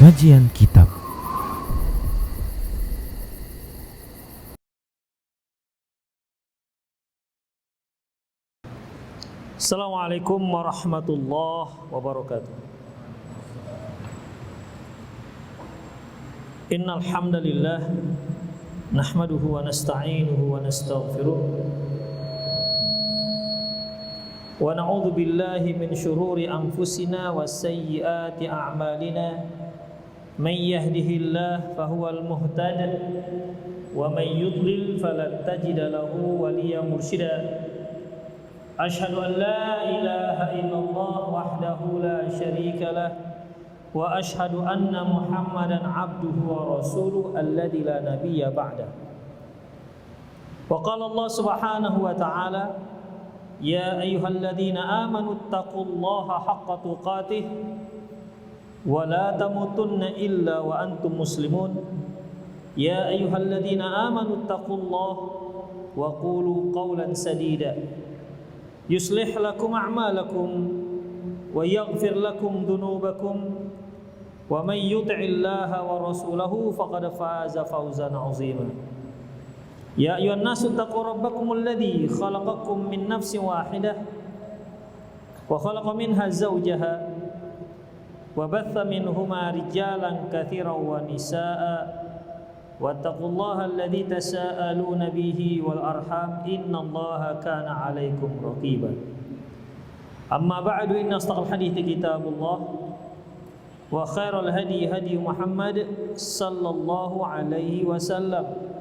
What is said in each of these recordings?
Kajian Kitab. Assalamualaikum warahmatullahi wabarakatuh. Innal hamdalillah nahmaduhu wa nasta'inuhu wa nastaghfiruh wa na'udzu billahi min shururi anfusina wa sayyiati a'malina may yahdihillahu fahuwal muhtadi wa may yudlil falan tajida lahu waliyyan mursyida. Asyhadu an la ilaha illallah wahdahu la syarika lah wa asyhadu anna Muhammadan abduhu wa rasuluhu alladzi la nabiyya ba'da. Wa qala Allah subhanahu wa ta'ala ya ayyuhalladzina amanu taqullaha haqqa tuqatih wa la tamutunna illa wa antum muslimun. Ya ayyuhalladzina amanu taqullaha wa qulu qawlan sadida yuslih lakum a'malakum wa yaghfir lakum dhunubakum wa may yuti'illaha wa rasulahu faqad faza fawzan 'azima. Ya ayyuhan nasu taqu rabbakumul ladzi khalaqakum min nafsin wahidah wa khalaqa minha zawjaha wa batha minhuma rijalan katsiran wa nisaa'a wattaqullaha alladzi tasaaluna bihi wal arham innallaha kana 'alaikum raqiba. Amma ba'du, inna ashtaqal hadithi kitabullah wa khairal hadi hadi Muhammad sallallahu alaihi wasallam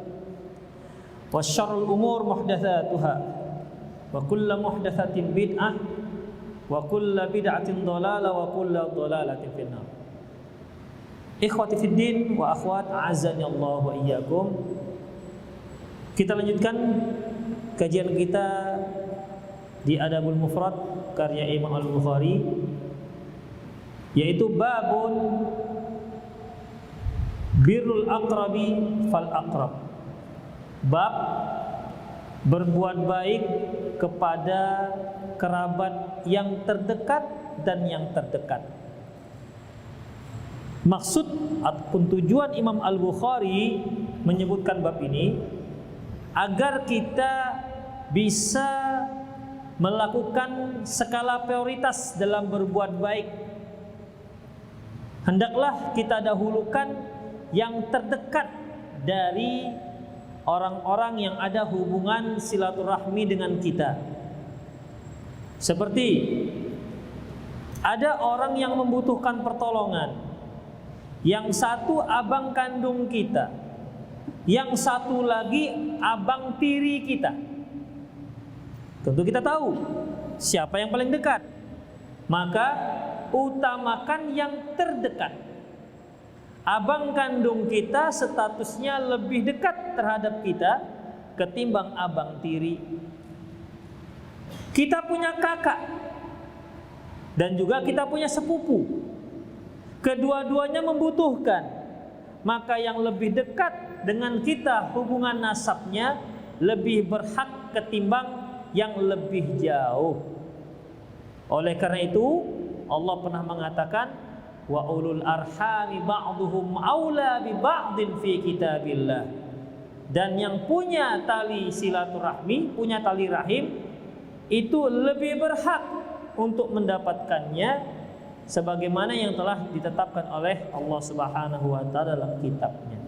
wa syarrul umur muhdatsatuha wa kullu muhdatsatin bid'ah wa kullu bid'atin dhalalah wa kullu dhalalatin finnar. Ikhwati fiddin wa akhwat a'azzani Allah wa iyyakum. Kita lanjutkan kajian kita di Adabul Mufrad karya Imam Al-Bukhari, yaitu babun birrul aqrabi fal aqrab. Bab berbuat baik kepada kerabat yang terdekat dan yang terdekat. Maksud ataupun tujuan Imam Al-Bukhari menyebutkan bab ini agar kita bisa melakukan skala prioritas dalam berbuat baik. Hendaklah kita dahulukan yang terdekat dari orang-orang yang ada hubungan silaturahmi dengan kita. Seperti ada orang yang membutuhkan pertolongan, yang satu abang kandung kita, yang satu lagi abang tiri kita. Tentu kita tahu siapa yang paling dekat, maka utamakan yang terdekat. Abang kandung kita statusnya lebih dekat terhadap kita ketimbang abang tiri. Kita punya kakak dan juga kita punya sepupu. Kedua-duanya membutuhkan, maka yang lebih dekat dengan kita hubungan nasabnya lebih berhak ketimbang yang lebih jauh. Oleh karena itu Allah pernah mengatakan wa ulul arhami ba'duhum aula bi ba'din fi kitabillah. Dan yang punya tali silaturahmi, punya tali rahim, itu lebih berhak untuk mendapatkannya sebagaimana yang telah ditetapkan oleh Allah Subhanahu wa taala dalam kitabnya.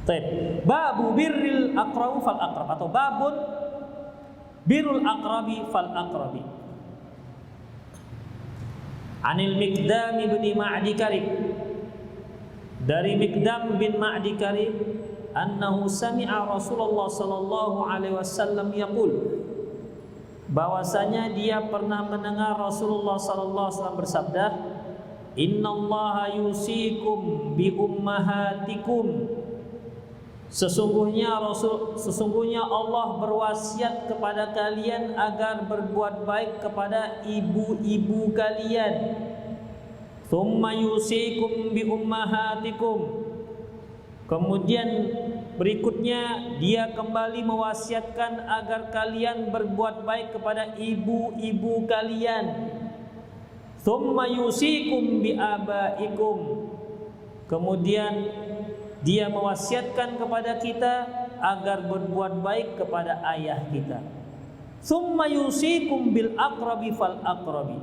Baik, babu birril aqrabi fal aqrab atau babun birrul aqrabi fal aqrabi. Anil Miqdam bin Ma'di Karib, dari Miqdam bin Ma'di Karib, annahu sami'a Rasulullah sallallahu alaihi wasallam yaqul, bahwasanya dia pernah mendengar Rasulullah sallallahu alaihi wasallam bersabda, innallaha yusikum bi ummahatikum. Sesungguhnya Allah berwasiat kepada kalian agar berbuat baik kepada ibu-ibu kalian. Tsumma yusikum bi ummahatikum. Kemudian berikutnya dia kembali mewasiatkan agar kalian berbuat baik kepada ibu-ibu kalian. Tsumma yusikum bi abaikum. Kemudian dia mewasiatkan kepada kita agar berbuat baik kepada ayah kita. Tsumma yusikum bil aqrabi fal aqrabi.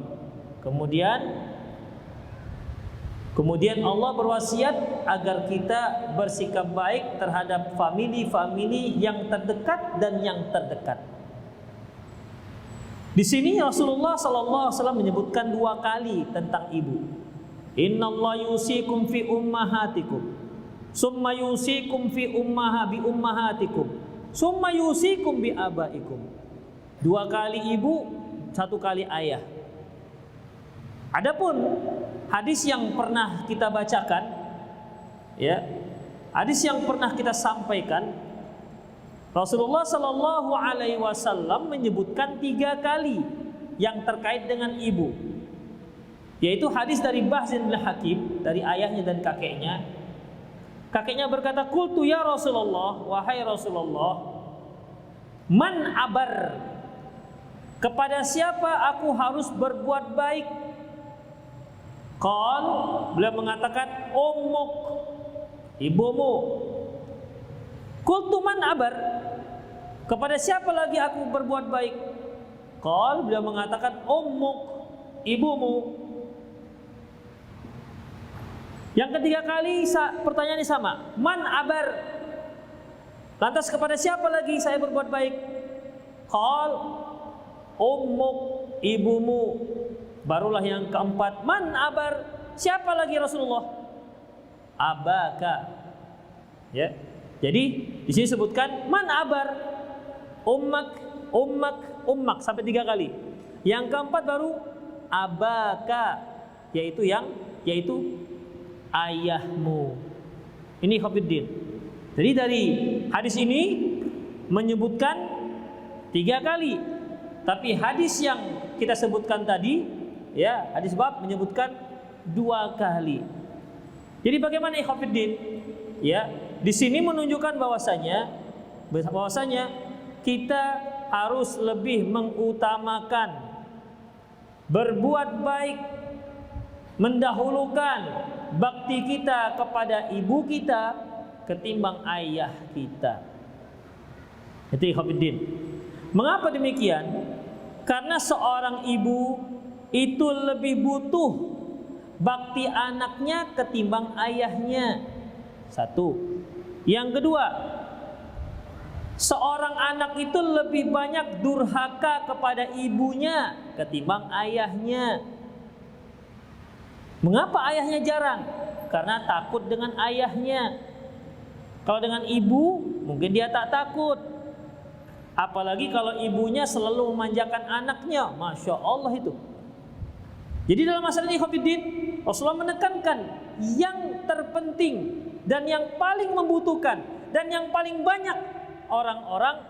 Kemudian Allah berwasiat agar kita bersikap baik terhadap famili-famili yang terdekat dan yang terdekat. Di sini Rasulullah sallallahu alaihi wasallam menyebutkan 2 kali tentang ibu. Innallaha yusikum fi ummahatikum. Summa yusikum fi ummahatikum. Summa yusikum bi abaikum. 2 kali ibu, 1 kali ayah. Adapun hadis yang pernah kita bacakan, ya, hadis yang pernah kita sampaikan, Rasulullah Sallallahu Alaihi Wasallam menyebutkan 3 kali yang terkait dengan ibu, yaitu hadis dari Bahz bin Hakim, dari ayahnya dan kakeknya. Kakeknya berkata, "Qultu ya Rasulullah, wahai Rasulullah, man abar? Kepada siapa aku harus berbuat baik?" Qal, beliau mengatakan, "Ummuk, ibumu." Qultu man abar? Kepada siapa lagi aku berbuat baik? Qal, beliau mengatakan, "Ummuk, ibumu." Yang ketiga kali pertanyaannya sama, man abar? Lantas kepada siapa lagi saya berbuat baik? Qal, ummuk, ibumu. Barulah yang keempat, man abar? Siapa lagi Rasulullah? Abaka. Ya. Jadi di sini sebutkan man abar, ummak sampai 3 kali. Yang keempat baru abaka, yaitu ayahmu. Ini Khafiddin. Jadi dari hadis ini menyebutkan 3 kali. Tapi hadis yang kita sebutkan tadi, ya, hadis bab menyebutkan 2 kali. Jadi bagaimana Khafiddin? Ya, di sini menunjukkan bahwasanya kita harus lebih mengutamakan berbuat baik, mendahulukan bakti kita kepada ibu kita ketimbang ayah kita. Itu Khafiddin. Mengapa demikian? Karena seorang ibu itu lebih butuh bakti anaknya ketimbang ayahnya. 1. Yang kedua, seorang anak itu lebih banyak durhaka kepada ibunya ketimbang ayahnya. Mengapa ayahnya jarang? Karena takut dengan ayahnya. Kalau dengan ibu, mungkin dia tak takut. Apalagi kalau ibunya selalu memanjakan anaknya, Masya Allah itu. Jadi dalam masalah ini Khafiddin, Rasulullah menekankan yang terpenting dan yang paling membutuhkan dan yang paling banyak orang-orang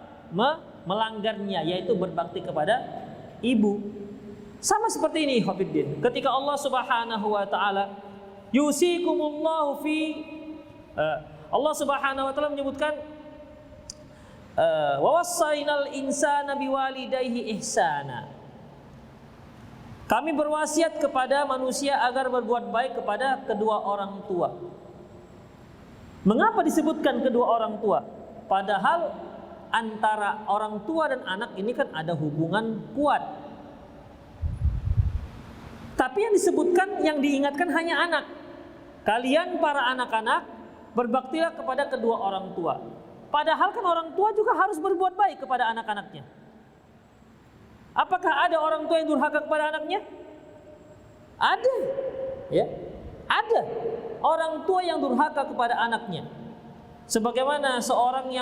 melanggarnya, yaitu berbakti kepada ibu. Sama seperti ini Khafiddin, ketika Allah Subhanahu wa taala yusikumullahu fi Allah Subhanahu wa taala menyebutkan wa wassaynal insana biwalidayhi ihsana. Kami berwasiat kepada manusia agar berbuat baik kepada kedua orang tua. Mengapa disebutkan kedua orang tua? Padahal antara orang tua dan anak ini kan ada hubungan kuat. Tapi yang disebutkan, yang diingatkan hanya anak. Kalian para anak-anak berbaktilah kepada kedua orang tua. Padahal kan orang tua juga harus berbuat baik kepada anak-anaknya. Apakah ada orang tua yang durhaka kepada anaknya? Ada. Ya. Ada orang tua yang durhaka kepada anaknya. Sebagaimana seorang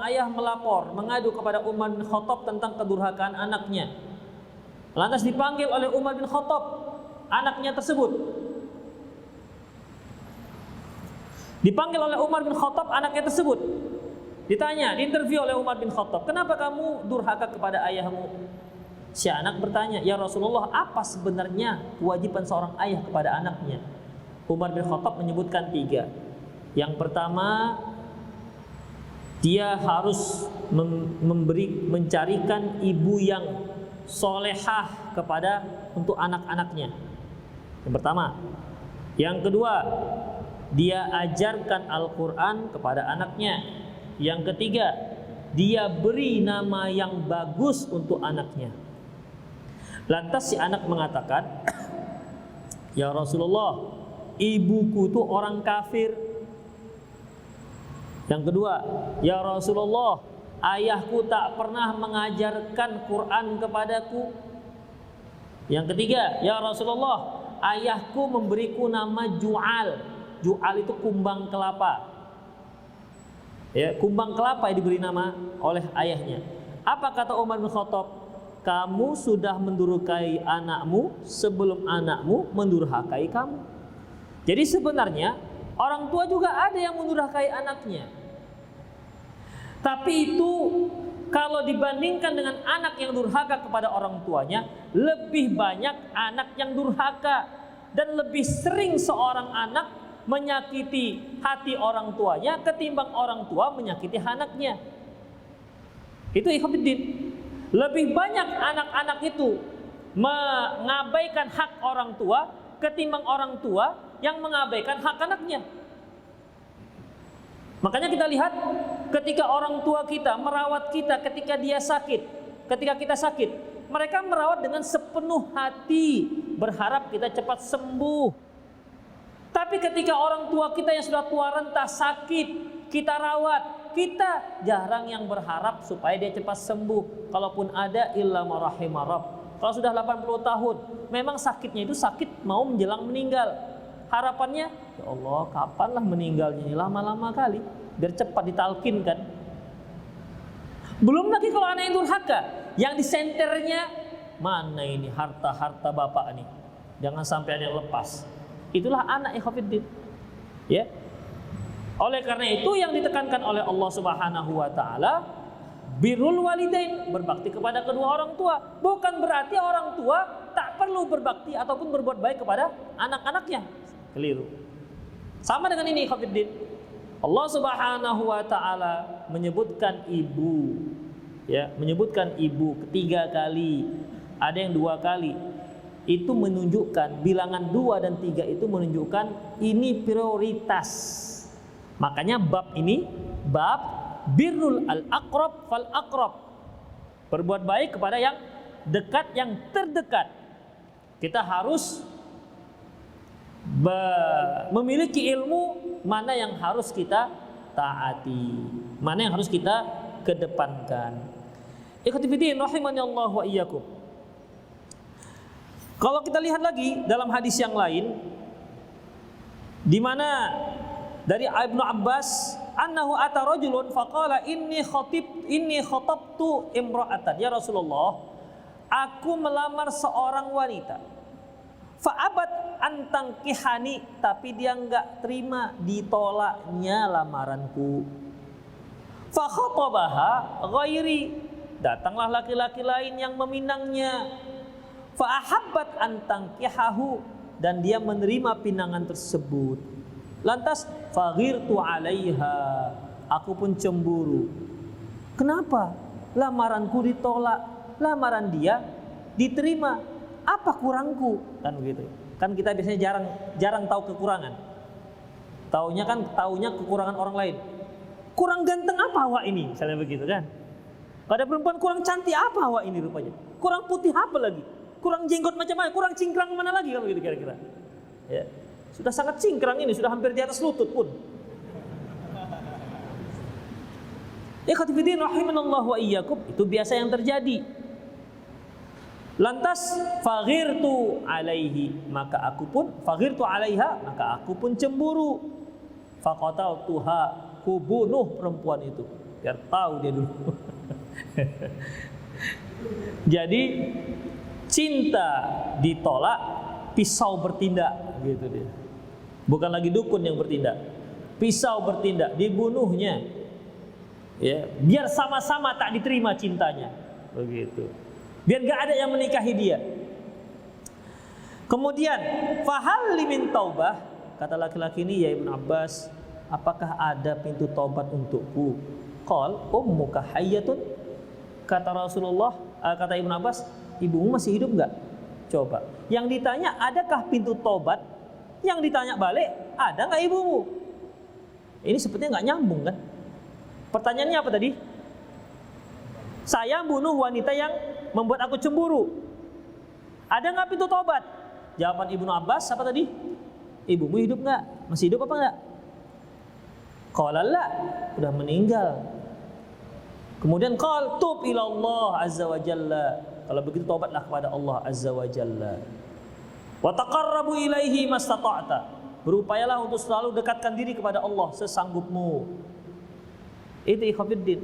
ayah melapor, mengadu kepada Umar bin Khattab tentang kedurhakaan anaknya. Lantas dipanggil oleh Umar bin Khattab anaknya tersebut. Dipanggil oleh Umar bin Khattab anaknya tersebut. Ditanya, diinterview oleh Umar bin Khattab, "Kenapa kamu durhaka kepada ayahmu?" Si anak bertanya, "Ya Rasulullah, apa sebenarnya kewajiban seorang ayah kepada anaknya?" Umar bin Khattab menyebutkan 3. Yang pertama, dia harus mencarikan ibu yang solehah untuk anak-anaknya. Yang pertama. Yang kedua, dia ajarkan Al-Quran kepada anaknya. Yang ketiga, dia beri nama yang bagus untuk anaknya. Lantas si anak mengatakan, ya Rasulullah, ibuku itu orang kafir. Yang kedua, ya Rasulullah, ayahku tak pernah mengajarkan Quran kepadaku. Yang ketiga, ya Rasulullah, ayahku memberiku nama Ju'al. Ju'al itu kumbang kelapa. Ya, kumbang kelapa yang diberi nama oleh ayahnya. Apa kata Umar bin Khattab? Kamu sudah mendurhakai anakmu sebelum anakmu mendurhakai kamu. Jadi sebenarnya orang tua juga ada yang mendurhakai anaknya. Tapi itu kalau dibandingkan dengan anak yang durhaka kepada orang tuanya, lebih banyak anak yang durhaka. Dan lebih sering seorang anak menyakiti hati orang tuanya ketimbang orang tua menyakiti anaknya. Itu ikhwatiddin. Lebih banyak anak-anak itu mengabaikan hak orang tua ketimbang orang tua yang mengabaikan hak anaknya. Makanya kita lihat ketika orang tua kita merawat kita ketika dia sakit, ketika kita sakit, mereka merawat dengan sepenuh hati, berharap kita cepat sembuh. Tapi ketika orang tua kita yang sudah tua renta sakit, kita rawat, kita jarang yang berharap supaya dia cepat sembuh. Kalaupun ada, illa ma rahima rabb. Kalau sudah 80 tahun, memang sakitnya itu sakit mau menjelang meninggal. Harapannya, ya Allah, kapanlah meninggalnya ini? Lama-lama kali, biar cepat ditalkinkan. Belum lagi kalau anak yang durhaka, yang disenternya, mana ini harta-harta bapak nih, jangan sampai ada yang lepas. Itulah anak ikhwatiddin. Ya. Oleh karena itu yang ditekankan oleh Allah Subhanahu wa taala, birrul walidain, berbakti kepada kedua orang tua. Bukan berarti orang tua tak perlu berbakti ataupun berbuat baik kepada anak-anaknya. Keliru. Sama dengan ini ikhwatiddin. Allah Subhanahu wa taala menyebutkan ibu, ya, menyebutkan ibu ketiga kali, ada yang 2 kali. Itu menunjukkan bilangan 2 dan 3 itu menunjukkan ini prioritas. Makanya bab ini bab birrul al-aqrab fal aqrab. Berbuat baik kepada yang dekat, yang terdekat. Kita harus memiliki ilmu mana yang harus kita taati, mana yang harus kita kedepankan. Ikhwati fillah rahimani Allah wa iyyakum. Kalau kita lihat lagi dalam hadis yang lain, di mana dari Ibnu Abbas, annahu ata rajulun faqala inni khatabtu imra'atan. Ya Rasulullah, aku melamar seorang wanita. Fa'abat antang kihani, tapi dia enggak terima, ditolaknya lamaranku. Fa khatabaha ghairi, datanglah laki-laki lain yang meminangnya. Fa'ahabbat antang kihahu, dan dia menerima pinangan tersebut. Lantas faghirtu 'alaiha, aku pun cemburu. Kenapa? Lamaranku ditolak, lamaran dia diterima. Apa kurangku? Kan begitu. Kan kita biasanya jarang tahu kekurangan. Taunya kekurangan orang lain. Kurang ganteng apa awak ini? Misalnya begitu kan. Pada perempuan kurang cantik apa awak ini rupanya? Kurang putih apa lagi? Kurang jenggot macam mana? Kurang cingkrang mana lagi kan begitu kira-kira. Ya. Sudah sangat cingkrang ini, sudah hampir di atas lutut pun. Ikhwati fillah rahimanallahu wa iyyakum, itu biasa yang terjadi. Lantas faghirtu 'alaihi, maka aku pun faghirtu 'alaiha, maka aku pun cemburu. Faqataltuha, ku bunuh perempuan itu biar tahu dia dulu. Jadi cinta ditolak, pisau bertindak gitu dia. Bukan lagi dukun yang bertindak, pisau bertindak, dibunuhnya. Ya, biar sama-sama tak diterima cintanya. Begitu. Biar gak ada yang menikahi dia. Kemudian fahal min taubah, kata laki-laki ini, ya Ibnu Abbas, apakah ada pintu taubat untukku? Qal ummuka hayyatun, kata Rasulullah, kata Ibnu Abbas, ibumu masih hidup enggak? Coba. Yang ditanya, adakah pintu taubat Yang ditanya balik, ada nggak ibumu? Ini sepertinya nggak nyambung kan? Pertanyaannya apa tadi? Saya bunuh wanita yang membuat aku cemburu. Ada nggak pintu tobat? Jawaban Ibnu Abbas apa tadi? Ibumu hidup nggak? Masih hidup apa nggak? Qala la, udah meninggal. Kemudian qal tub ila Allah azza wa jalla. Kalau begitu tobatlah kepada Allah azza wa jalla. Wa taqarrabu ilaihi mastata'ta. Berupayalah untuk selalu dekatkan diri kepada Allah sesanggupmu. Itu ikhwatiddin.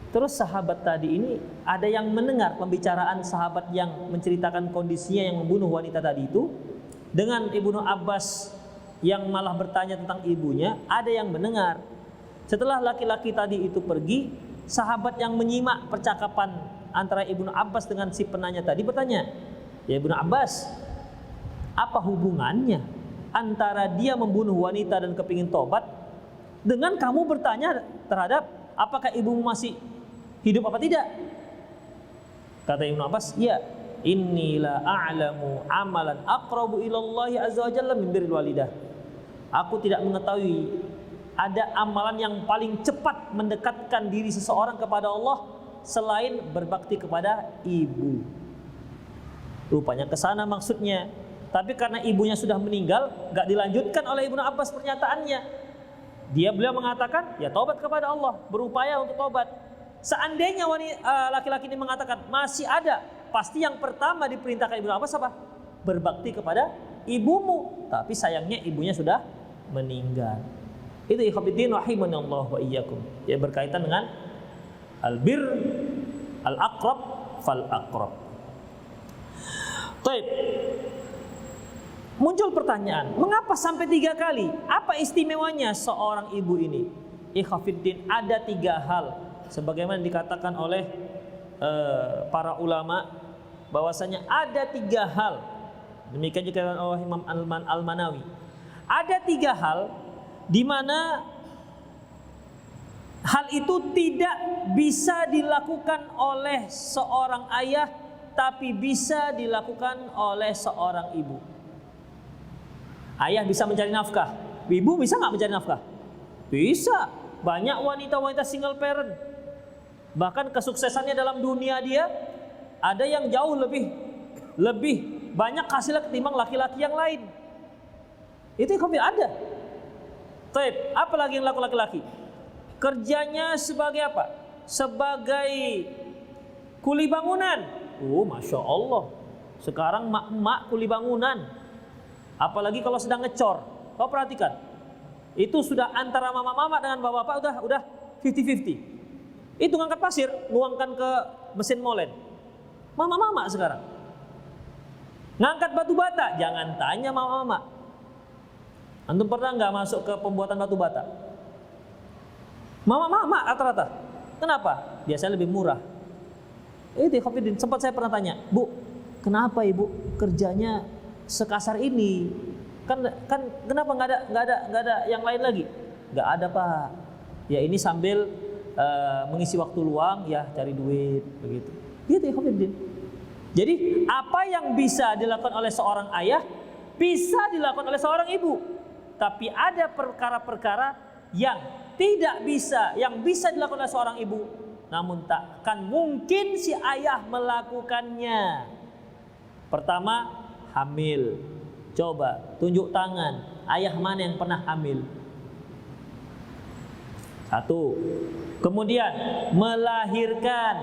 Terus sahabat tadi ini ada yang mendengar pembicaraan sahabat yang menceritakan kondisinya yang membunuh wanita tadi itu dengan Ibnu Abbas yang malah bertanya tentang ibunya. Ada yang mendengar. Setelah laki-laki tadi itu pergi, sahabat yang menyimak percakapan antara Ibnu Abbas dengan si penanya tadi bertanya, ya Ibnu Abbas, apa hubungannya antara dia membunuh wanita dan kepingin tobat dengan kamu bertanya terhadap apakah ibumu masih hidup apa tidak? Kata Ibnu Abbas, ya, innila a'lamu amalan aqrabu ilallahi azza wa jalla min birril walidah. Aku tidak mengetahui ada amalan yang paling cepat mendekatkan diri seseorang kepada Allah selain berbakti kepada ibu. Rupanya ke sana maksudnya. Tapi karena ibunya sudah meninggal, gak dilanjutkan oleh Ibnu Abbas pernyataannya. Beliau mengatakan, ya taubat kepada Allah, berupaya untuk taubat. Seandainya laki-laki ini mengatakan masih ada, pasti yang pertama diperintahkan Ibnu Abbas apa? Berbakti kepada ibumu. Tapi sayangnya ibunya sudah meninggal. Itu ikhwatiddin rahimanallahu wa iyyakum. Ya berkaitan dengan albir, al-aqrab, fal-aqrab. Baik. Muncul pertanyaan, mengapa sampai 3 kali? Apa istimewanya seorang ibu ini? Ikhwatiddin, ada 3 hal. Sebagaimana dikatakan oleh para ulama, bahwasanya ada 3 hal. Demikian juga oleh Imam Al-Manawi. Ada 3 hal di mana hal itu tidak bisa dilakukan oleh seorang ayah, tapi bisa dilakukan oleh seorang ibu. Ayah bisa mencari nafkah, ibu bisa nggak mencari nafkah? Bisa. Banyak wanita-wanita single parent, bahkan kesuksesannya dalam dunia dia ada yang jauh lebih banyak hasilnya ketimbang laki-laki yang lain. Itu yang ada. Taib, apa lagi yang laku laki-laki? Kerjanya sebagai apa? Sebagai kuli bangunan. Oh, masya Allah. Sekarang mak-mak kuli bangunan. Apalagi kalau sedang ngecor. Kau perhatikan. Itu sudah antara mama-mama dengan bapak-bapak udah 50-50. Itu ngangkat pasir, nuangkan ke mesin molen. Mama-mama sekarang. Ngangkat batu bata, jangan tanya mama-mama. Antum pernah nggak masuk ke pembuatan batu bata? Mama-mama rata-rata. Kenapa? Biasanya lebih murah. Itu Khafidin, sempat saya pernah tanya, Bu, kenapa ibu kerjanya sekasar ini? Kan kenapa nggak ada yang lain lagi? Nggak ada Pak. Ya ini sambil mengisi waktu luang, ya cari duit begitu. Gitu ya Khafidin. Jadi apa yang bisa dilakukan oleh seorang ayah bisa dilakukan oleh seorang ibu. Tapi ada perkara-perkara yang tidak bisa, yang bisa dilakukan oleh seorang ibu, namun takkan mungkin si ayah melakukannya. Pertama, hamil. Coba tunjuk tangan, ayah mana yang pernah hamil? 1. Kemudian melahirkan.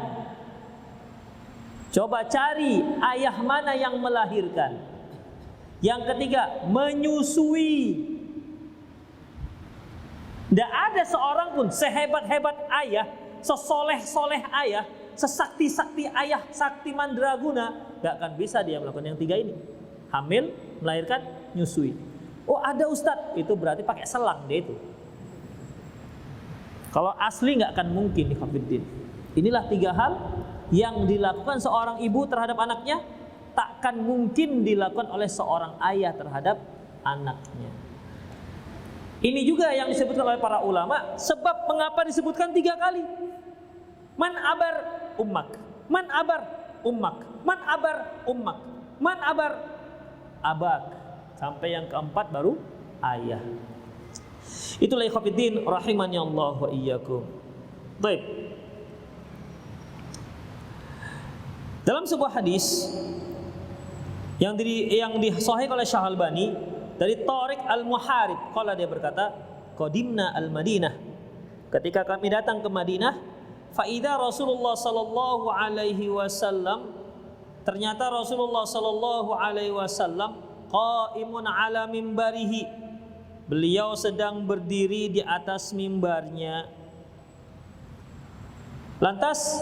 Coba cari ayah mana yang melahirkan. Yang ketiga, menyusui. Tidak ada seorang pun sehebat-hebat ayah, sesoleh-soleh ayah, sesakti-sakti ayah, sakti mandraguna, gak akan bisa dia melakukan yang 3 ini. Hamil, melahirkan, nyusui. Oh ada Ustadz, itu berarti pakai selang dia itu. Kalau asli gak akan mungkin di Khafidin. Inilah 3 hal yang dilakukan seorang ibu terhadap anaknya, takkan mungkin dilakukan oleh seorang ayah terhadap anaknya. Ini juga yang disebutkan oleh para ulama, sebab mengapa disebutkan 3 kali. Man abar ummak, man abar ummak, man abar ummak, man abar abak. sampai yang keempat baru ayah. Itulah ikhwatiddin rahimani Allah wa iyyakum. Baik. Dalam sebuah hadis yang disahihkan oleh Syekh Albani dari Tariq Al-Muharib, qala dia berkata, qadimna al-Madinah, ketika kami datang ke Madinah, fa idza Rasulullah sallallahu alaihi wasallam, ternyata Rasulullah sallallahu alaihi wasallam qaimun ala mimbarihi, beliau sedang berdiri di atas mimbarnya. Lantas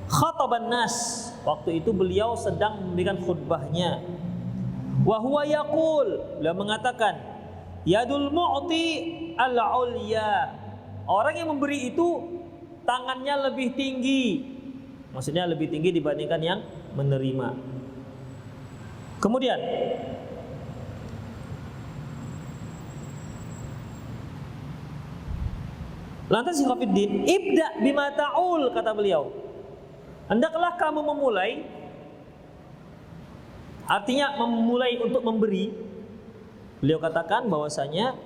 khataban nas, waktu itu beliau sedang memberikan khutbahnya. Wa huwa yaqul, beliau mengatakan, yadul mu'ti al-ulya, orang yang memberi itu tangannya lebih tinggi, maksudnya lebih tinggi dibandingkan yang menerima. Kemudian lantas ikhwatiddin, ibda bima ta'ul, kata beliau, hendaklah kamu memulai, artinya memulai untuk memberi. Beliau katakan bahwasanya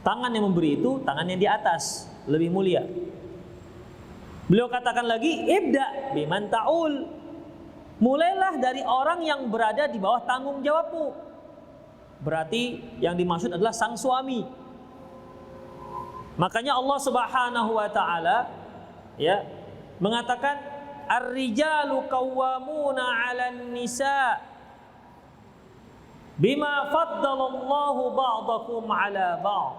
tangan yang memberi itu tangan yang di atas, lebih mulia. Beliau katakan lagi, ibda biman ta'ul, mulailah dari orang yang berada di bawah tanggung jawabmu. Berarti yang dimaksud adalah sang suami. Makanya Allah Subhanahu wa taala ya mengatakan, ar-rijalu qawwamuna 'alan nisa bima faddalallahu ba'dakum 'ala ba'd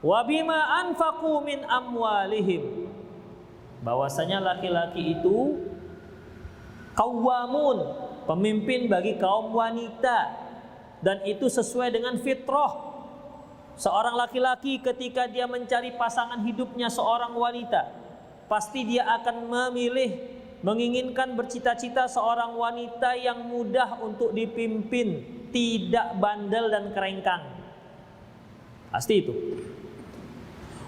wa bima anfaqu min amwalihim. Bahwasanya laki-laki itu qawwamun, pemimpin bagi kaum wanita, dan itu sesuai dengan fitrah. Seorang laki-laki ketika dia mencari pasangan hidupnya seorang wanita, pasti dia akan memilih, menginginkan, bercita-cita seorang wanita yang mudah untuk dipimpin, tidak bandel dan kerengkang. Pasti itu.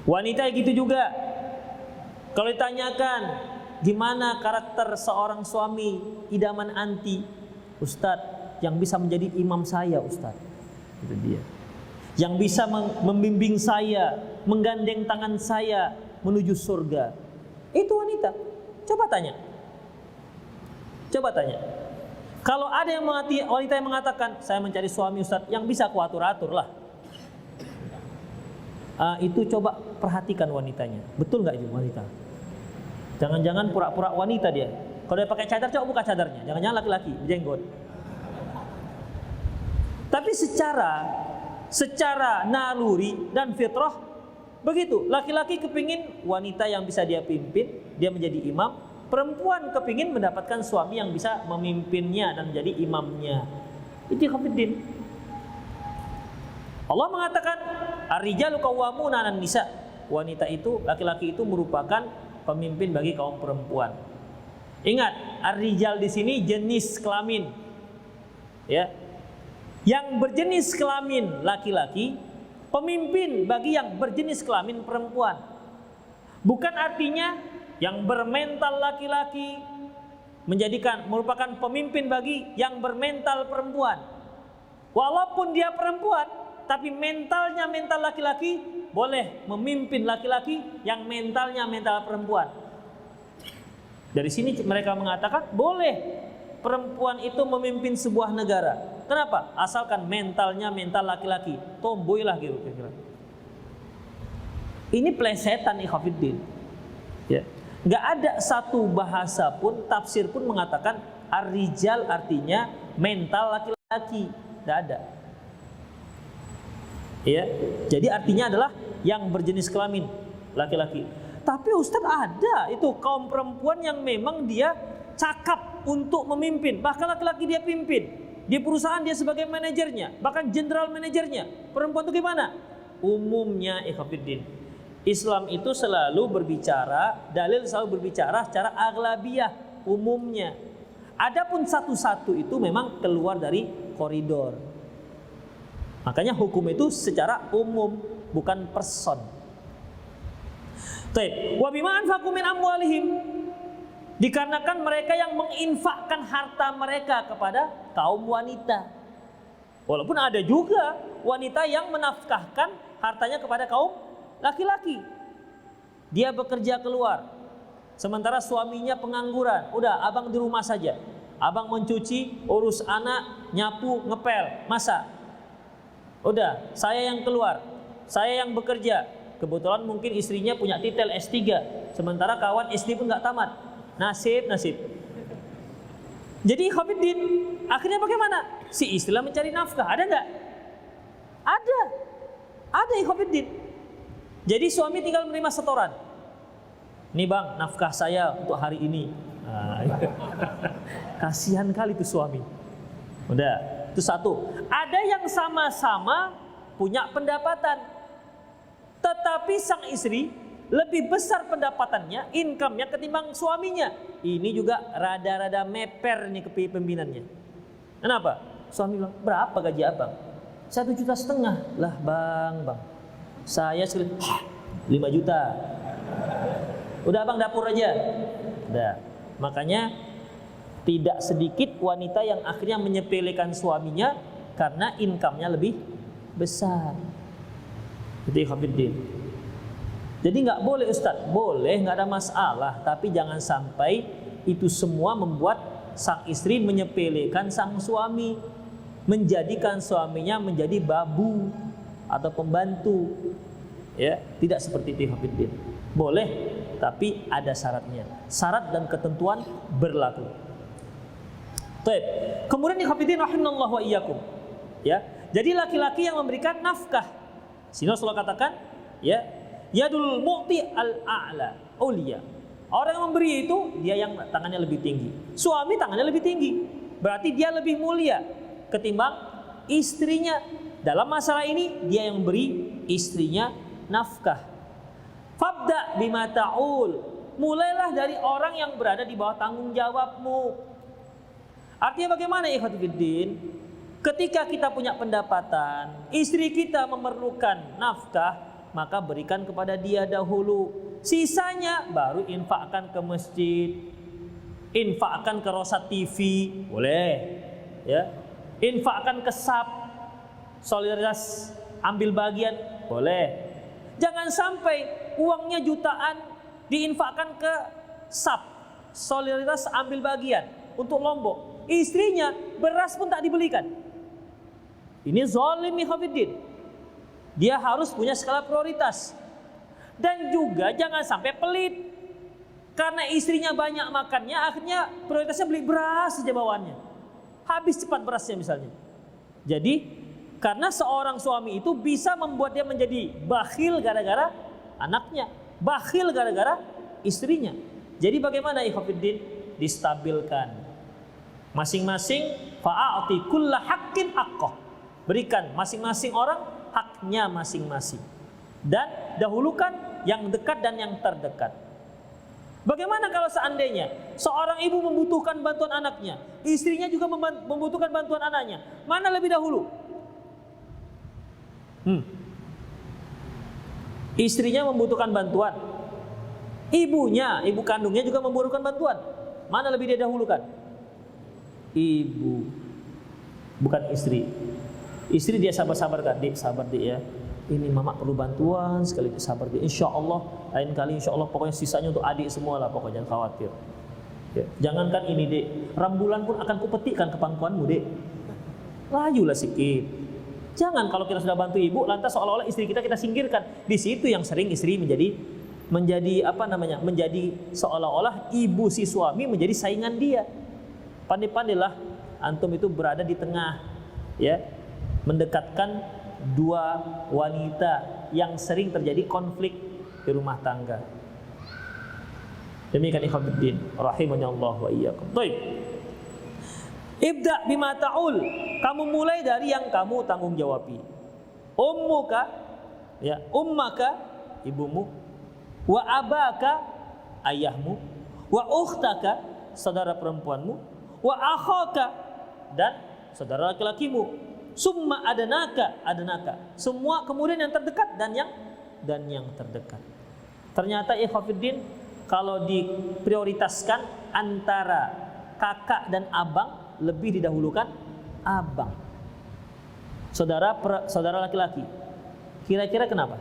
Wanita gitu juga. Kalau ditanyakan gimana karakter seorang suami idaman anti, Ustadz, yang bisa menjadi imam saya, Ustadz, itu dia. Yang bisa membimbing saya, menggandeng tangan saya menuju surga, itu wanita. Coba tanya. Kalau ada yang wanita yang mengatakan, saya mencari suami Ustadz yang bisa kuatur-atur lah, itu coba perhatikan wanitanya. Betul nggak itu wanita? Jangan-jangan pura-pura wanita dia. Kalau dia pakai cadar, coba buka cadarnya. Jangan-jangan laki-laki berjenggot. Tapi secara naluri dan fitrah begitu. Laki-laki kepingin wanita yang bisa dia pimpin, dia menjadi imam. Perempuan kepingin mendapatkan suami yang bisa memimpinnya dan menjadi imamnya. Itu khafidin. Allah mengatakan, ar-rijalu qawwamuna 'alan nisa, wanita itu, laki-laki itu merupakan pemimpin bagi kaum perempuan. Ingat, ar-rijal di sini jenis kelamin. Ya. Yang berjenis kelamin laki-laki, pemimpin bagi yang berjenis kelamin perempuan. Bukan artinya yang bermental laki-laki merupakan pemimpin bagi yang bermental perempuan. Walaupun dia perempuan, tapi mentalnya mental laki-laki, boleh memimpin laki-laki yang mentalnya mental perempuan. Dari sini mereka mengatakan boleh perempuan itu memimpin sebuah negara. Kenapa? Asalkan mentalnya mental laki-laki, tomboy lah gitu kira-kira. Ini plesetan ikhwatiddin. Ya. Nggak ada satu bahasa pun, tafsir pun mengatakan ar-rijal artinya mental laki-laki. Nggak ada. Ya. Jadi artinya adalah yang berjenis kelamin laki-laki. Tapi Ustadz, ada itu kaum perempuan yang memang dia cakap untuk memimpin, bahkan laki-laki dia pimpin. Di perusahaan dia sebagai manajernya, bahkan general manajernya. Perempuan itu gimana? Umumnya ikhwatiddin, Islam itu selalu berbicara, dalil selalu berbicara secara aghlabiyah, umumnya. Adapun satu-satu itu memang keluar dari koridor. Makanya hukum itu secara umum, bukan person. Baik, wa bima anfaqu min amwalihim, dikarenakan mereka yang menginfakkan harta mereka kepada kaum wanita. Walaupun ada juga wanita yang menafkahkan hartanya kepada kaum laki-laki. Dia bekerja keluar, sementara suaminya pengangguran. Udah, abang di rumah saja. Abang mencuci, urus anak, nyapu, ngepel, masak. Udah, saya yang keluar, saya yang bekerja. Kebetulan mungkin istrinya punya titel S3, sementara kawan SD pun nggak tamat. Nasib. Jadi Khofiddin, akhirnya bagaimana? Si istri mencari nafkah, ada nggak? Ada Khofiddin. Jadi suami tinggal menerima setoran. Nih bang, nafkah saya untuk hari ini. Kasihan kali tuh suami. Udah, itu satu. Ada yang sama-sama punya pendapatan, tetapi sang istri lebih besar pendapatannya, income-nya ketimbang suaminya. Ini juga rada-rada meper nih kepemimpinannya. Kenapa? Suami bilang, berapa gaji abang? 1,5 juta. Lah bang, saya 5 juta. Udah abang dapur aja. Udah. Makanya tidak sedikit wanita yang akhirnya menyepelekan suaminya karena income-nya lebih besar. Itu Khofiddin. Jadi nggak boleh Ustadz, boleh, nggak ada masalah, tapi jangan sampai itu semua membuat sang istri menyepelekan sang suami, menjadikan suaminya menjadi babu atau pembantu. Ya, tidak seperti itu Khofiddin. Boleh, tapi ada syaratnya. Syarat dan ketentuan berlaku. Baik. Kemudian Khofiddin rahimallahu wa iyyakum. Ya. Jadi laki-laki yang memberikan nafkah. Sini Rasulullah katakan, ya, yadul mu'ti al-a'la, ulia. Orang yang memberi itu dia yang tangannya lebih tinggi. Suami tangannya lebih tinggi. Berarti dia lebih mulia ketimbang istrinya. Dalam masalah ini dia yang memberi istrinya nafkah. Fabda bima ta'ul. Mulailah dari orang yang berada di bawah tanggung jawabmu. Artinya bagaimana ikhwatifiddin? Ketika kita punya pendapatan, istri kita memerlukan nafkah, maka berikan kepada dia dahulu. Sisanya baru infakkan ke masjid, infakkan ke Rosa TV, boleh. Ya. Infakkan ke SAP, solidaritas ambil bagian, boleh. Jangan sampai uangnya jutaan diinfakkan ke SAP, solidaritas ambil bagian untuk Lombok. Istrinya beras pun tak dibelikan. Ini zalim Khofiddin. Dia harus punya skala prioritas. Dan juga jangan sampai pelit. Karena istrinya banyak makannya, akhirnya prioritasnya beli beras saja bawaannya. Habis cepat berasnya misalnya. Jadi karena seorang suami itu bisa membuat dia menjadi bakhil gara-gara anaknya, bakhil gara-gara istrinya. Jadi bagaimana Khofiddin? Distabilkan. Masing-masing fa'ati kulla haqqin haqqah. Berikan masing-masing orang haknya masing-masing. Dan dahulukan yang dekat dan yang terdekat. Bagaimana kalau seandainya seorang ibu membutuhkan bantuan anaknya, istrinya juga membutuhkan bantuan anaknya, mana lebih dahulu? Istrinya membutuhkan bantuan, ibu kandungnya juga membutuhkan bantuan. Mana lebih dia dahulukan? Ibu, bukan istri. Istri dia sabar-sabarkan, Dik, sabar Dik ya. Ini mama perlu bantuan sekali, sabar Dik. Insya Allah lain kali, insya Allah pokoknya sisanya untuk adik semua lah, pokoknya jangan khawatir. Ya. Jangankan ini Dik, rembulan pun akan kupetikkan ke pangkuanmu Dik. Layulah sikit. Jangan kalau kita sudah bantu ibu, lantas seolah-olah istri kita singkirkan. Di situ yang sering istri menjadi seolah-olah ibu si suami menjadi saingan dia. Pandai-pandailah antum itu berada di tengah, ya, mendekatkan dua wanita yang sering terjadi konflik di rumah tangga. Demikian ikhwatiddin rahimani Allah wa iyyakum. Baik. Ibda bima ta'ul. Kamu mulai dari yang kamu tanggung jawabi. Ummuka, ya, ummaka, ibumu, wa abaka, ayahmu, wa ukhtaka, saudara perempuanmu, wa akhaka, dan saudara laki-lakimu. Summa adanaka, semua kemudian yang terdekat dan yang terdekat. Ternyata ikhwatiddin kalau diprioritaskan antara kakak dan abang lebih didahulukan abang. saudara laki-laki. Kira-kira kenapa?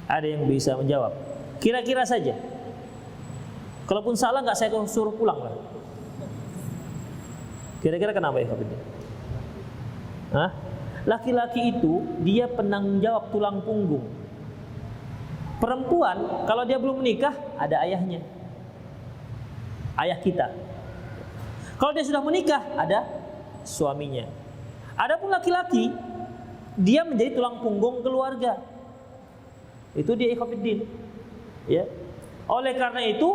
Ada yang bisa menjawab? Kira-kira saja. Kalaupun salah nggak saya suruh pulang lah. Kira-kira kenapa ya Habib? Hah? Laki-laki itu dia penanggung jawab tulang punggung. Perempuan kalau dia belum menikah ada ayahnya, ayah kita. Kalau dia sudah menikah ada suaminya. Adapun laki-laki dia menjadi tulang punggung keluarga. Itu dia ikhwatiddin. Ya. Oleh karena itu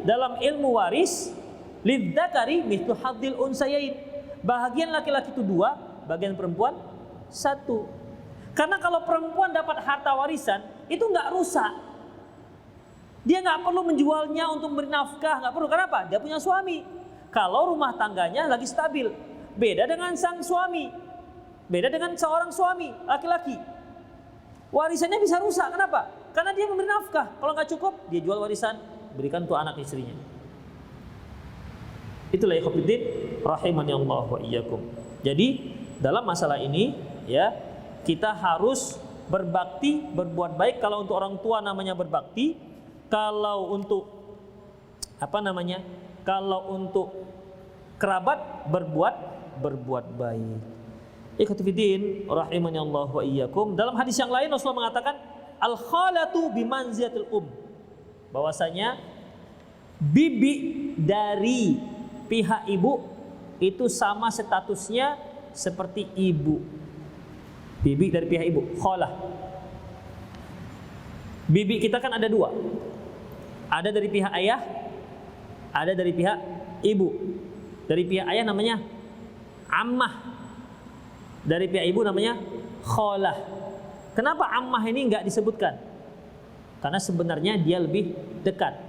dalam ilmu waris lidzakari mithlu hadzil unsayain. Bahagian laki-laki itu 2, bagian perempuan 1. Karena kalau perempuan dapat harta warisan itu nggak rusak. Dia nggak perlu menjualnya untuk memberi nafkah, nggak perlu. Kenapa? Dia punya suami. Kalau rumah tangganya lagi stabil, beda dengan sang suami, beda dengan seorang suami laki-laki. Warisannya bisa rusak. Kenapa? Karena dia memberi nafkah. Kalau nggak cukup, dia jual warisan, berikan untuk anak istrinya. Itulah ikhwatiddin rahimani Allah wa iyyakum. Jadi dalam masalah ini ya kita harus berbakti, berbuat baik. Kalau untuk orang tua namanya berbakti, kalau untuk kalau untuk kerabat berbuat baik. Ikhwatiddin rahimani Allah wa iyyakum. Dalam hadis yang lain Rasulullah mengatakan al khalatu bimanzilatil bahwasanya bibi dari pihak ibu itu sama statusnya seperti ibu. Bibi dari pihak ibu, khalah. Bibi kita kan ada 2. Ada dari pihak ayah, ada dari pihak ibu. Dari pihak ayah namanya ammah. Dari pihak ibu namanya khalah. Kenapa ammah ini enggak disebutkan? Karena sebenarnya dia lebih dekat.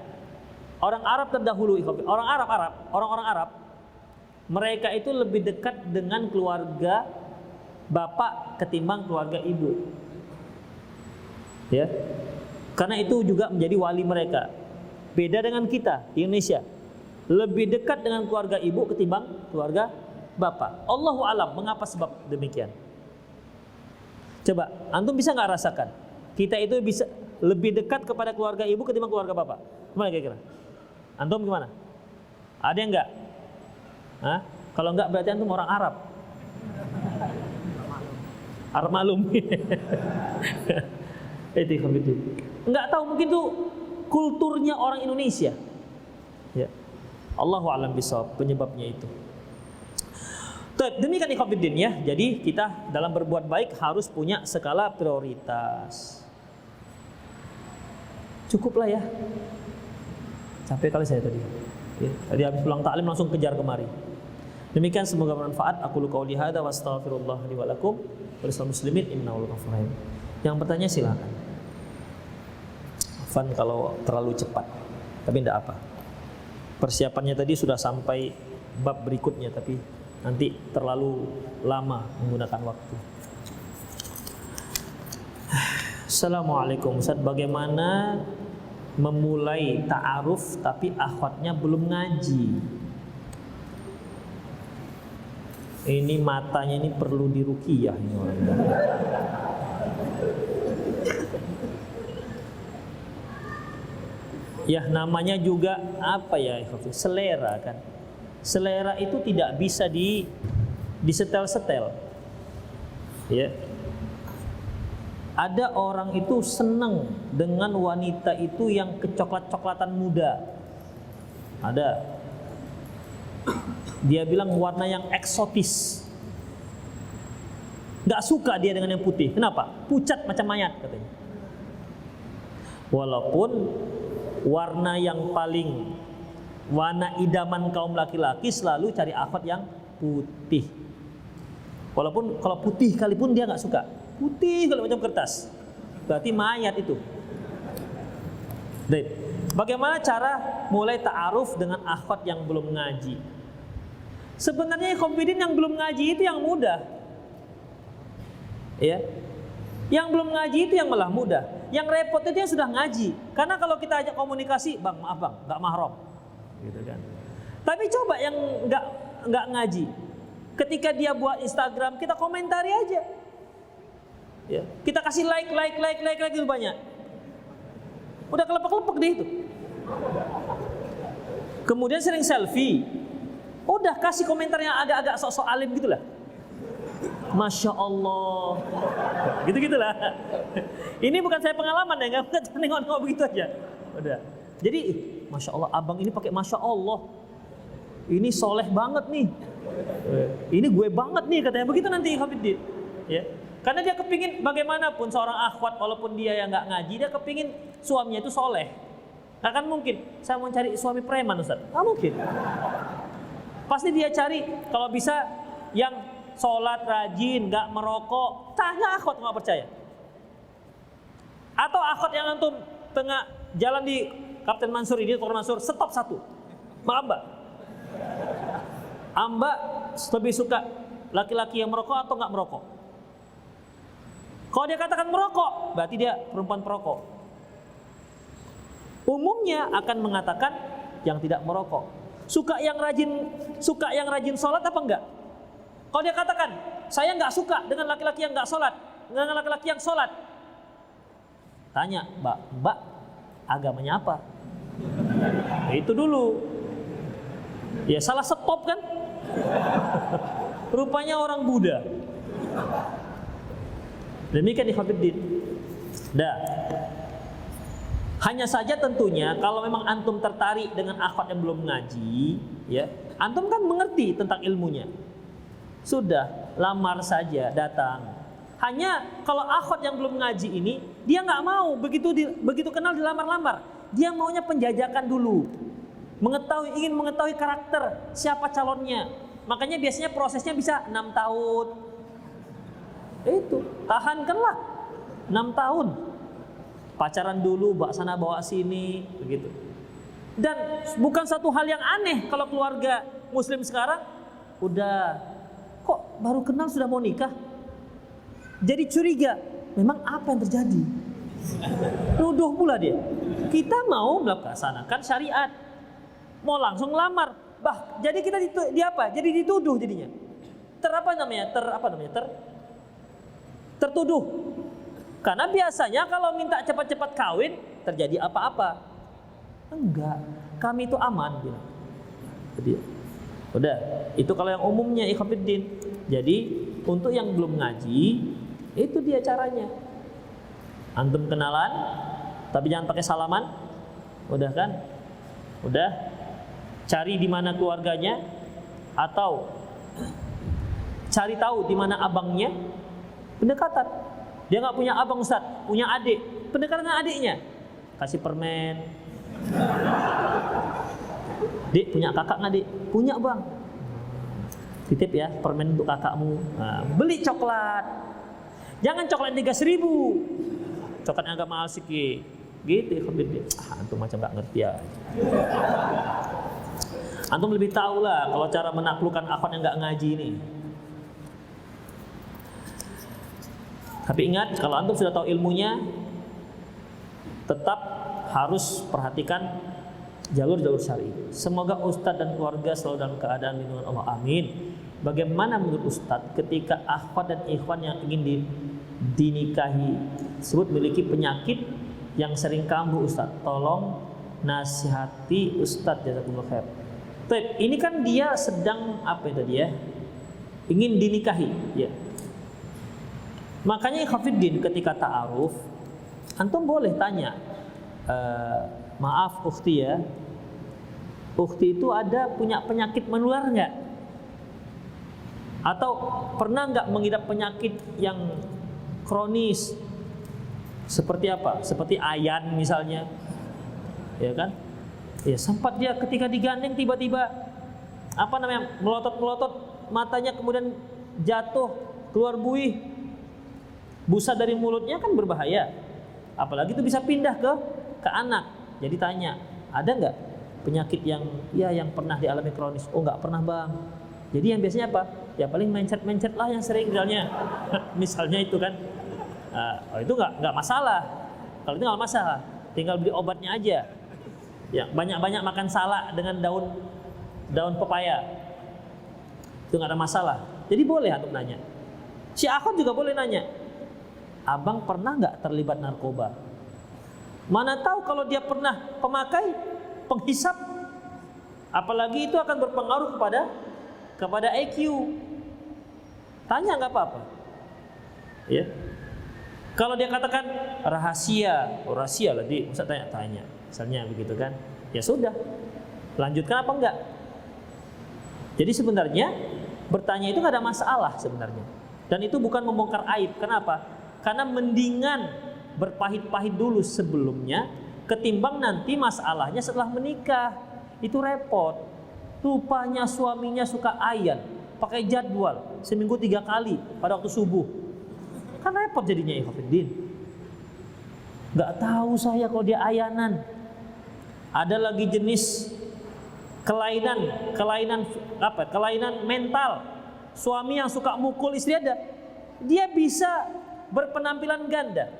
Orang Arab terdahulu, orang-orang Arab, mereka itu lebih dekat dengan keluarga bapak ketimbang keluarga ibu. Ya. Karena itu juga menjadi wali mereka. Beda dengan kita di Indonesia. Lebih dekat dengan keluarga ibu ketimbang keluarga bapak. Allahu alam, mengapa sebab demikian? Coba, antum bisa nggak rasakan? Kita itu bisa lebih dekat kepada keluarga ibu ketimbang keluarga bapak. Gimana kira-kira? Antum gimana? Ada yang enggak? Hah? Kalau enggak berarti antum orang Arab. Arab malum. Enggak tahu, mungkin itu kulturnya orang Indonesia. Ya. Allahu a'lam bishawab penyebabnya itu. Demikian ikhwatiddin ya. Jadi kita dalam berbuat baik harus punya skala prioritas. Cukuplah ya. Capek kali saya tadi. Ya, tadi habis pulang taklim langsung kejar kemari. Demikian semoga bermanfaat. Aku qouli hadza wa astaghfirullah li wa lakum wa lisal muslimin innahu ghafurur rahim. Yang bertanya silakan. Afan kalau terlalu cepat. Tapi tidak apa. Persiapannya tadi sudah sampai bab berikutnya, tapi nanti terlalu lama menggunakan waktu. Assalamualaikum Ustaz, bagaimana memulai ta'aruf tapi akhwatnya belum ngaji? Ini matanya ini perlu diruqyah ini orang. Ya namanya juga apa ya, selera kan. Selera itu tidak bisa disetel-setel. Ya. Ada orang itu senang dengan wanita itu yang kecoklat-coklatan muda. Ada. Dia bilang warna yang eksotis. Gak suka dia dengan yang putih. Kenapa? Pucat macam mayat katanya. Walaupun warna yang paling warna idaman kaum laki-laki selalu cari akhwat yang putih. Walaupun kalau putih kalipun dia gak suka. Putih kalau macam kertas, berarti mayat itu. Baik. Bagaimana cara mulai ta'aruf dengan akhwat yang belum ngaji? Sebenarnya ikhwatiddin yang belum ngaji itu yang mudah. Ya. Yang belum ngaji itu yang malah mudah. Yang repot itu yang sudah ngaji. Karena kalau kita ajak komunikasi, "Bang, maaf Bang, enggak mahram." Gitu kan. Tapi coba yang enggak ngaji. Ketika dia buat Instagram, kita komentari aja. Ya, kita kasih like itu banyak. Udah kelepek-kelepek deh itu. Kemudian sering selfie. Udah kasih komentar yang agak-agak sok-sok alim gitulah. Masya Allah. Gitu-gitulah. Ini bukan saya pengalaman ya, nggak nengok-nengok begitu aja. Udah. Jadi, Masya Allah, abang ini pakai Masya Allah. Ini soleh banget nih. Ini gue banget nih katanya. Begitu nanti Hafiddin. Ya. Karena dia kepingin bagaimanapun seorang akhwat walaupun dia yang nggak ngaji, dia kepingin suaminya itu soleh. Nggak kan mungkin saya mau cari suami preman, Ustaz. Nggak mungkin. Pasti dia cari kalau bisa yang sholat rajin, nggak merokok. Tanya akhwat nggak percaya. Atau akhwat yang antum tengah jalan di Kapten Mansur ini, Dr. Mansur, stop satu. Maaf Mbak. Mbak lebih suka laki-laki yang merokok atau nggak merokok? Kalau dia katakan merokok, berarti dia perempuan perokok. Umumnya akan mengatakan yang tidak merokok. Suka yang rajin sholat apa enggak? Kalau dia katakan, saya nggak suka dengan laki-laki yang nggak sholat, dengan laki-laki yang sholat. Tanya, Mbak, agamanya apa? Itu dulu. Ya salah stop kan? Rupanya orang Buddha. Demikian Hafiddin. Dah. Hanya saja tentunya kalau memang antum tertarik dengan akhwat yang belum ngaji, ya, antum kan mengerti tentang ilmunya. Sudah, lamar saja, datang. Hanya kalau akhwat yang belum ngaji ini, dia nggak mau begitu kenal dilamar-lamar. Dia maunya penjajakan dulu. Ingin mengetahui karakter siapa calonnya. Makanya biasanya prosesnya bisa 6 tahun. Itu, tahankanlah 6 tahun. Pacaran dulu, bawa sana bawa sini, begitu. Dan bukan satu hal yang aneh kalau keluarga muslim sekarang udah kok baru kenal sudah mau nikah. Jadi curiga, memang apa yang terjadi? Nuduh pula dia. Kita mau melaksanakan syariat, mau langsung lamar. Jadi kita Jadi dituduh jadinya. Tertuduh. Karena biasanya kalau minta cepat-cepat kawin terjadi apa-apa. Enggak, kami itu aman bilang. Jadi, udah, itu kalau yang umumnya Hafiddin. Jadi untuk yang belum ngaji, itu dia caranya. Antum kenalan, tapi jangan pakai salaman. Udah kan? Udah. Cari di mana keluarganya, atau cari tahu di mana abangnya. Pendekatan. Dia nggak punya abang Ustaz, punya adik. Pendekatan dengan adiknya. Kasih permen. Dik, punya kakak nggak dik? Punya bang. Titip ya, permen untuk kakakmu. Nah, beli coklat. Jangan coklat 3.000. Coklatnya agak mahal sikit. Gitu ya, antum macam nggak ngerti ya. Antum lebih tahu lah kalau cara menaklukkan akhwat yang nggak ngaji ini. Tapi ingat, kalau antum sudah tahu ilmunya, tetap harus perhatikan jalur-jalur syar'i. Semoga ustadz dan keluarga selalu dalam keadaan lindungan Allah. Amin. Bagaimana menurut ustadz ketika akhwat dan ikhwan yang ingin dinikahi tersebut memiliki penyakit yang sering kambuh ustadz? Tolong nasihati ustadz, jazakumullah khair. Baik, ini kan dia sedang apa itu dia? Ingin dinikahi, ya. Makanya Hafiddin ketika ta'aruf, antum boleh tanya, maaf ukhti ya, ukhti itu punya penyakit menular nggak? Atau pernah nggak mengidap penyakit yang kronis? Seperti apa? Seperti ayan misalnya, ya kan? Ya sempat dia ketika digandeng tiba-tiba melotot-melotot matanya, kemudian jatuh keluar buih. Busa dari mulutnya kan berbahaya. Apalagi itu bisa pindah ke anak. Jadi tanya, ada nggak penyakit yang pernah dialami kronis? Oh nggak pernah bang. Jadi yang biasanya apa? Ya paling mencet lah yang sering misalnya. Misalnya itu kan. Itu nggak masalah. Kalau itu nggak masalah, tinggal beli obatnya aja. Ya banyak-banyak makan salak dengan daun pepaya. Itu nggak ada masalah. Jadi boleh antum nanya. Si akhwat juga boleh nanya, abang pernah nggak terlibat narkoba? Mana tahu kalau dia pernah pemakai, penghisap, apalagi itu akan berpengaruh kepada IQ. Tanya nggak apa-apa. Ya. Kalau dia katakan rahasia, rahasia lah di, Ustaz tanya, misalnya begitu kan? Ya sudah, lanjutkan apa enggak? Jadi sebenarnya bertanya itu nggak ada masalah sebenarnya, dan itu bukan membongkar aib. Kenapa? Karena mendingan berpahit-pahit dulu sebelumnya, ketimbang nanti masalahnya setelah menikah. Itu repot. Rupanya suaminya suka ayan, pakai jadwal seminggu 3 kali pada waktu subuh. Kan repot jadinya, ikhwatiddin. Gak tahu saya kalau dia ayanan. Ada lagi jenis kelainan mental. Suami yang suka mukul istri ada. Dia bisa berpenampilan ganda.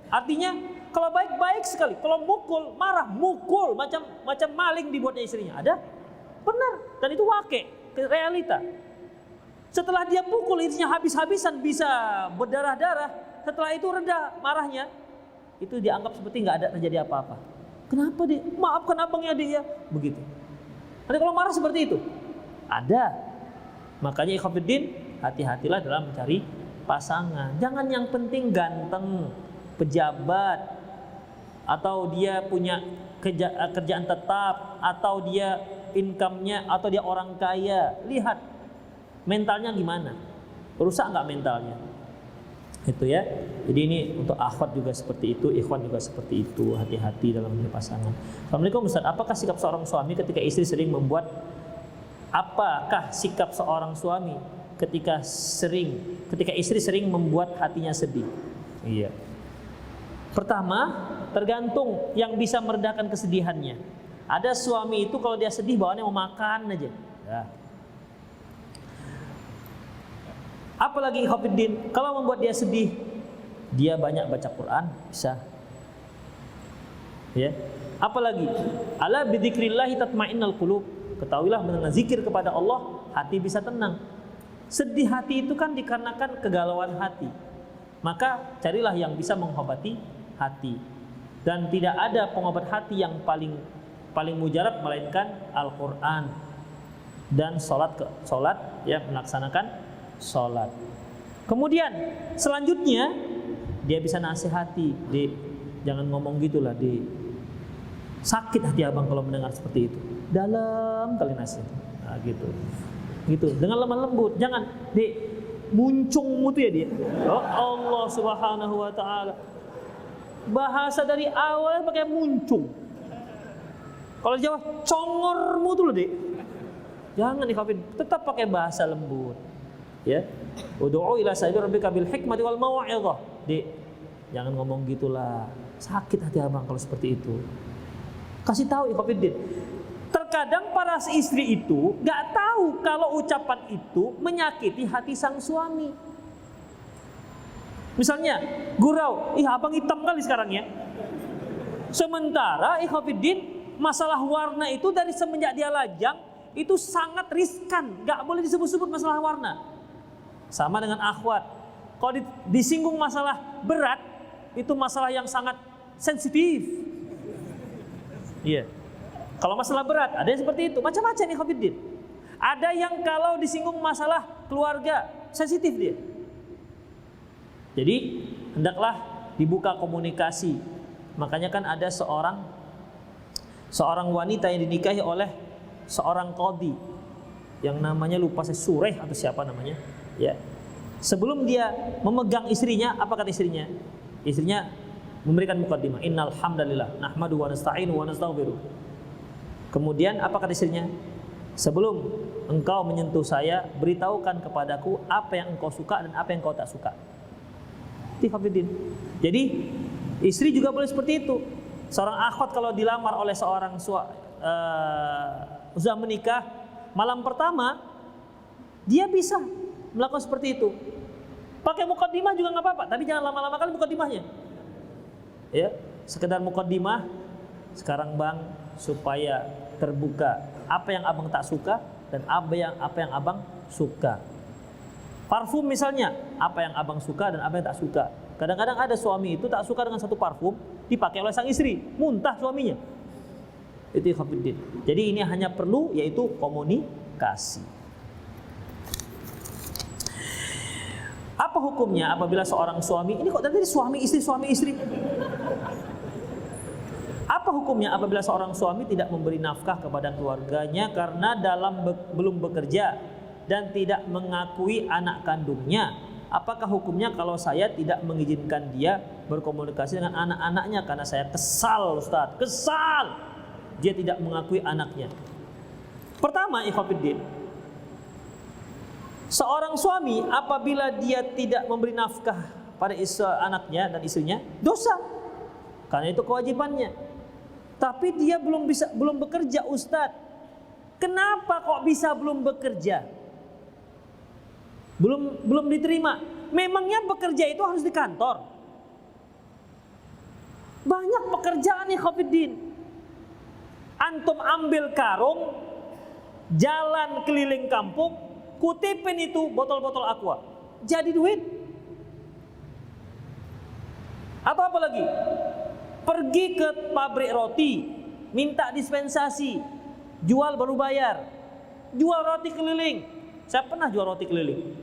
Artinya kalau baik-baik sekali, kalau mukul, marah, mukul macam maling dibuatnya istrinya. Ada? Benar. Dan itu wakil, realita. Setelah dia pukul istrinya habis-habisan, bisa berdarah-darah. Setelah itu reda marahnya, itu dianggap seperti nggak ada terjadi apa-apa. Kenapa dia? Maafkan abangnya dia. Begitu. Nanti kalau marah seperti itu, ada. Makanya ikhwatiddin, hati-hatilah dalam mencari pasangan. Jangan yang penting ganteng, pejabat, atau dia punya kerjaan tetap, atau dia income-nya, atau dia orang kaya. Lihat mentalnya gimana, rusak nggak mentalnya, itu ya. Jadi ini untuk akhwat juga seperti itu, ikhwan juga seperti itu. Hati-hati dalam memilih pasangan. Assalamualaikum Ustaz, apakah sikap seorang suami ketika istri sering membuat ketika istri sering membuat hatinya sedih? Iya. Pertama, tergantung yang bisa meredakan kesedihannya. Ada suami itu kalau dia sedih bawaannya mau makan aja. Ya. Apalagi ikhwatiddin, kalau membuat dia sedih, dia banyak baca Quran, bisa. Ya. Apalagi, ala bidzikrillahi tatmainnul qulub. Ketahuilah dengan zikir kepada Allah, hati bisa tenang. Sedih hati itu kan dikarenakan kegalauan hati. Maka carilah yang bisa mengobati hati. Dan tidak ada pengobat hati yang paling mujarab melainkan Al-Qur'an dan salat ya, melaksanakan sholat. Kemudian selanjutnya dia bisa nasihati, jangan ngomong gitulah, sakit hati abang kalau mendengar seperti itu. Dalam kali nasihat, nah, gitu dengan lemah lembut. Jangan muncung mutu ya dia. Oh Allah Subhanahu Wa Taala, bahasa dari awal pakai muncung. Kalau Jawa congor mutu loh dek. Jangan dikawin, tetap pakai bahasa lembut. Ya, ud'u ila sabili rabbika bil hikmati wal mau'izah. Jangan ngomong gitulah. Sakit hati abang kalau seperti itu. Kasih tahu ikhwatiddin. Terkadang para istri itu enggak tahu kalau ucapan itu menyakiti hati sang suami. Misalnya, gurau, abang hitam kali sekarang ya. Sementara ikhwatiddin, masalah warna itu dari semenjak dia lajang itu sangat riskan, enggak boleh disebut-sebut masalah warna. Sama dengan akhwat. Kalau disinggung masalah berat, itu masalah yang sangat sensitif. Iya. Kalau masalah berat, ada yang seperti itu. Macam-macam nih ikhwatiddin. Ada yang kalau disinggung masalah keluarga, sensitif dia. Jadi, hendaklah dibuka komunikasi. Makanya kan ada seorang wanita yang dinikahi oleh seorang qadhi yang namanya lupa saya, Sureh atau siapa namanya. Ya. Sebelum dia memegang istrinya, apa kata istrinya? Istrinya memberikan mukaddimah, innal hamdalillah nahmadu wa nasta'inu wa nastaghfiruh. Kemudian apa kata istrinya? Sebelum engkau menyentuh saya, beritahukan kepadaku apa yang engkau suka dan apa yang engkau tak suka. Jadi istri juga boleh seperti itu. Seorang akhwat kalau dilamar oleh seorang sudah menikah, malam pertama dia bisa melakukan seperti itu. Pakai mukaddimah juga nggak apa-apa, tapi jangan lama-lama kali mukaddimahnya. Ya, sekedar mukaddimah. Sekarang bang, supaya terbuka apa yang abang tak suka dan apa yang abang suka. Parfum misalnya, apa yang abang suka dan apa yang tak suka. Kadang-kadang ada suami itu tak suka dengan satu parfum dipakai oleh sang istri, muntah suaminya. Itu ikhwatiddin. Jadi ini hanya perlu yaitu komunikasi. Apa hukumnya apabila seorang suami, ini kok tadi suami istri. Apa hukumnya apabila seorang suami tidak memberi nafkah kepada keluarganya karena belum bekerja dan tidak mengakui anak kandungnya? Apakah hukumnya kalau saya tidak mengizinkan dia berkomunikasi dengan anak-anaknya karena saya kesal, Ustaz? Kesal! Dia tidak mengakui anaknya. Pertama, ikhwatiddin, seorang suami apabila dia tidak memberi nafkah pada anaknya dan istrinya, dosa. Karena itu kewajibannya. Tapi dia belum bekerja, Ustaz. Kenapa kok bisa belum bekerja? Belum diterima. Memangnya bekerja itu harus di kantor? Banyak pekerjaan ikhwatiddin. Antum ambil karung, jalan keliling kampung, kutipin itu botol-botol aqua, jadi duit. Atau apa lagi? Pergi ke pabrik roti, minta dispensasi, jual baru bayar, jual roti keliling. Saya pernah jual roti keliling.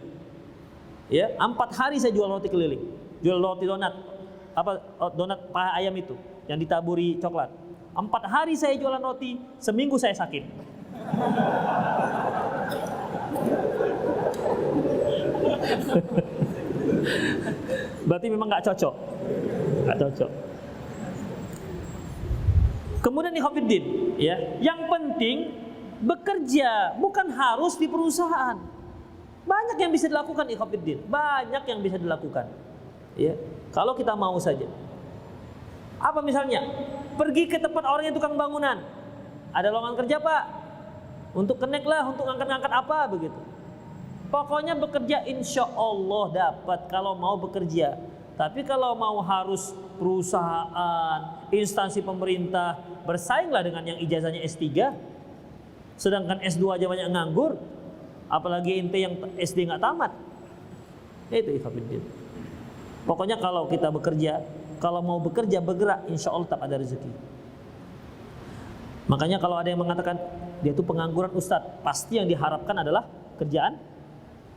Ya, 4 hari saya jual roti keliling, jual roti donat, donat paha ayam itu yang ditaburi coklat. 4 hari saya jualan roti, seminggu saya sakit. Berarti memang nggak cocok. Kemudian ikhwatiddin, ya, yang penting bekerja, bukan harus di perusahaan. Banyak yang bisa dilakukan ikhwatiddin, banyak yang bisa dilakukan. Ya, kalau kita mau saja. Apa misalnya? Pergi ke tempat orang yang tukang bangunan. Ada lowongan kerja, Pak. Untuk connect lah, untuk ngangkat-ngangkat apa begitu. Pokoknya bekerja insya Allah dapat kalau mau bekerja. Tapi kalau mau harus perusahaan, instansi pemerintah, bersainglah dengan yang ijazahnya S3. Sedangkan S2 aja banyak nganggur. Apalagi ente yang SD nggak tamat. Itu ikhwatiddin. Pokoknya kalau kita bekerja, kalau mau bekerja bergerak, insya Allah tetap ada rezeki. Makanya kalau ada yang mengatakan dia itu pengangguran Ustadz, pasti yang diharapkan adalah kerjaan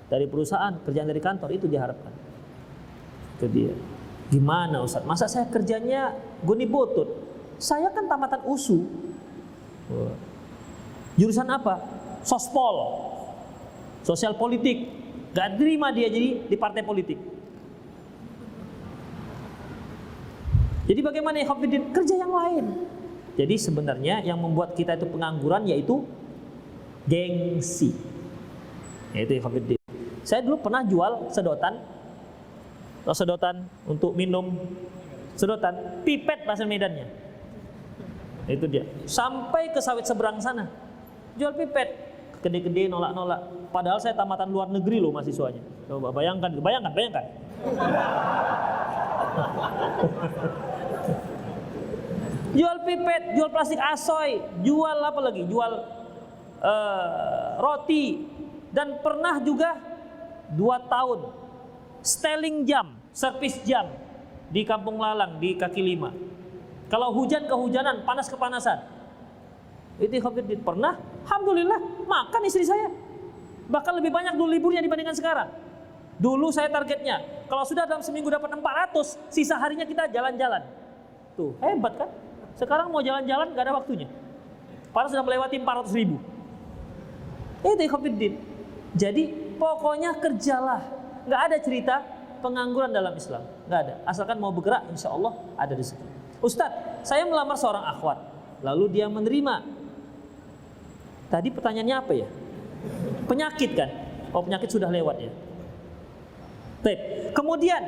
dari perusahaan, kerjaan dari kantor, itu diharapkan. Itu dia. Gimana Ustadz? Masa saya kerjanya guni botut? Saya kan tamatan USU. Jurusan apa? Sospol, sosial politik. Gak terima dia jadi di partai politik. Jadi bagaimana ikhwatiddin? Kerja yang lain. Jadi sebenarnya yang membuat kita itu pengangguran yaitu gengsi. Yaitu ikhwatiddin. Saya dulu pernah jual sedotan untuk minum, sedotan pipet bahasa Medannya. Itu dia. Sampai ke sawit seberang sana. Jual pipet, gede-gede nolak-nolak. Padahal saya tamatan luar negeri loh mahasiswanya. Coba bayangkan. Jual pipet, jual plastik asoy, jual apa lagi? Jual roti. Dan pernah juga 2 tahun styling jam, servis jam di Kampung Lalang, di kaki 5. Kalau hujan kehujanan, panas kepanasan. Itu ikhwatiddin pernah, alhamdulillah makan istri saya. Bahkan lebih banyak dulu liburnya dibandingkan sekarang. Dulu saya targetnya, kalau sudah dalam seminggu dapat 400, sisa harinya kita jalan-jalan. Tuh, hebat kan? Sekarang mau jalan-jalan gak ada waktunya. Padahal sudah melewati 400.000. Itu ikhwatiddin. Jadi pokoknya kerjalah. Gak ada cerita pengangguran dalam Islam. Gak ada. Asalkan mau bergerak, insya Allah ada rezeki. Ustadz, saya melamar seorang akhwat, lalu dia menerima. Tadi pertanyaannya apa ya? Penyakit kan? Oh, penyakit sudah lewat ya. Baik. Kemudian,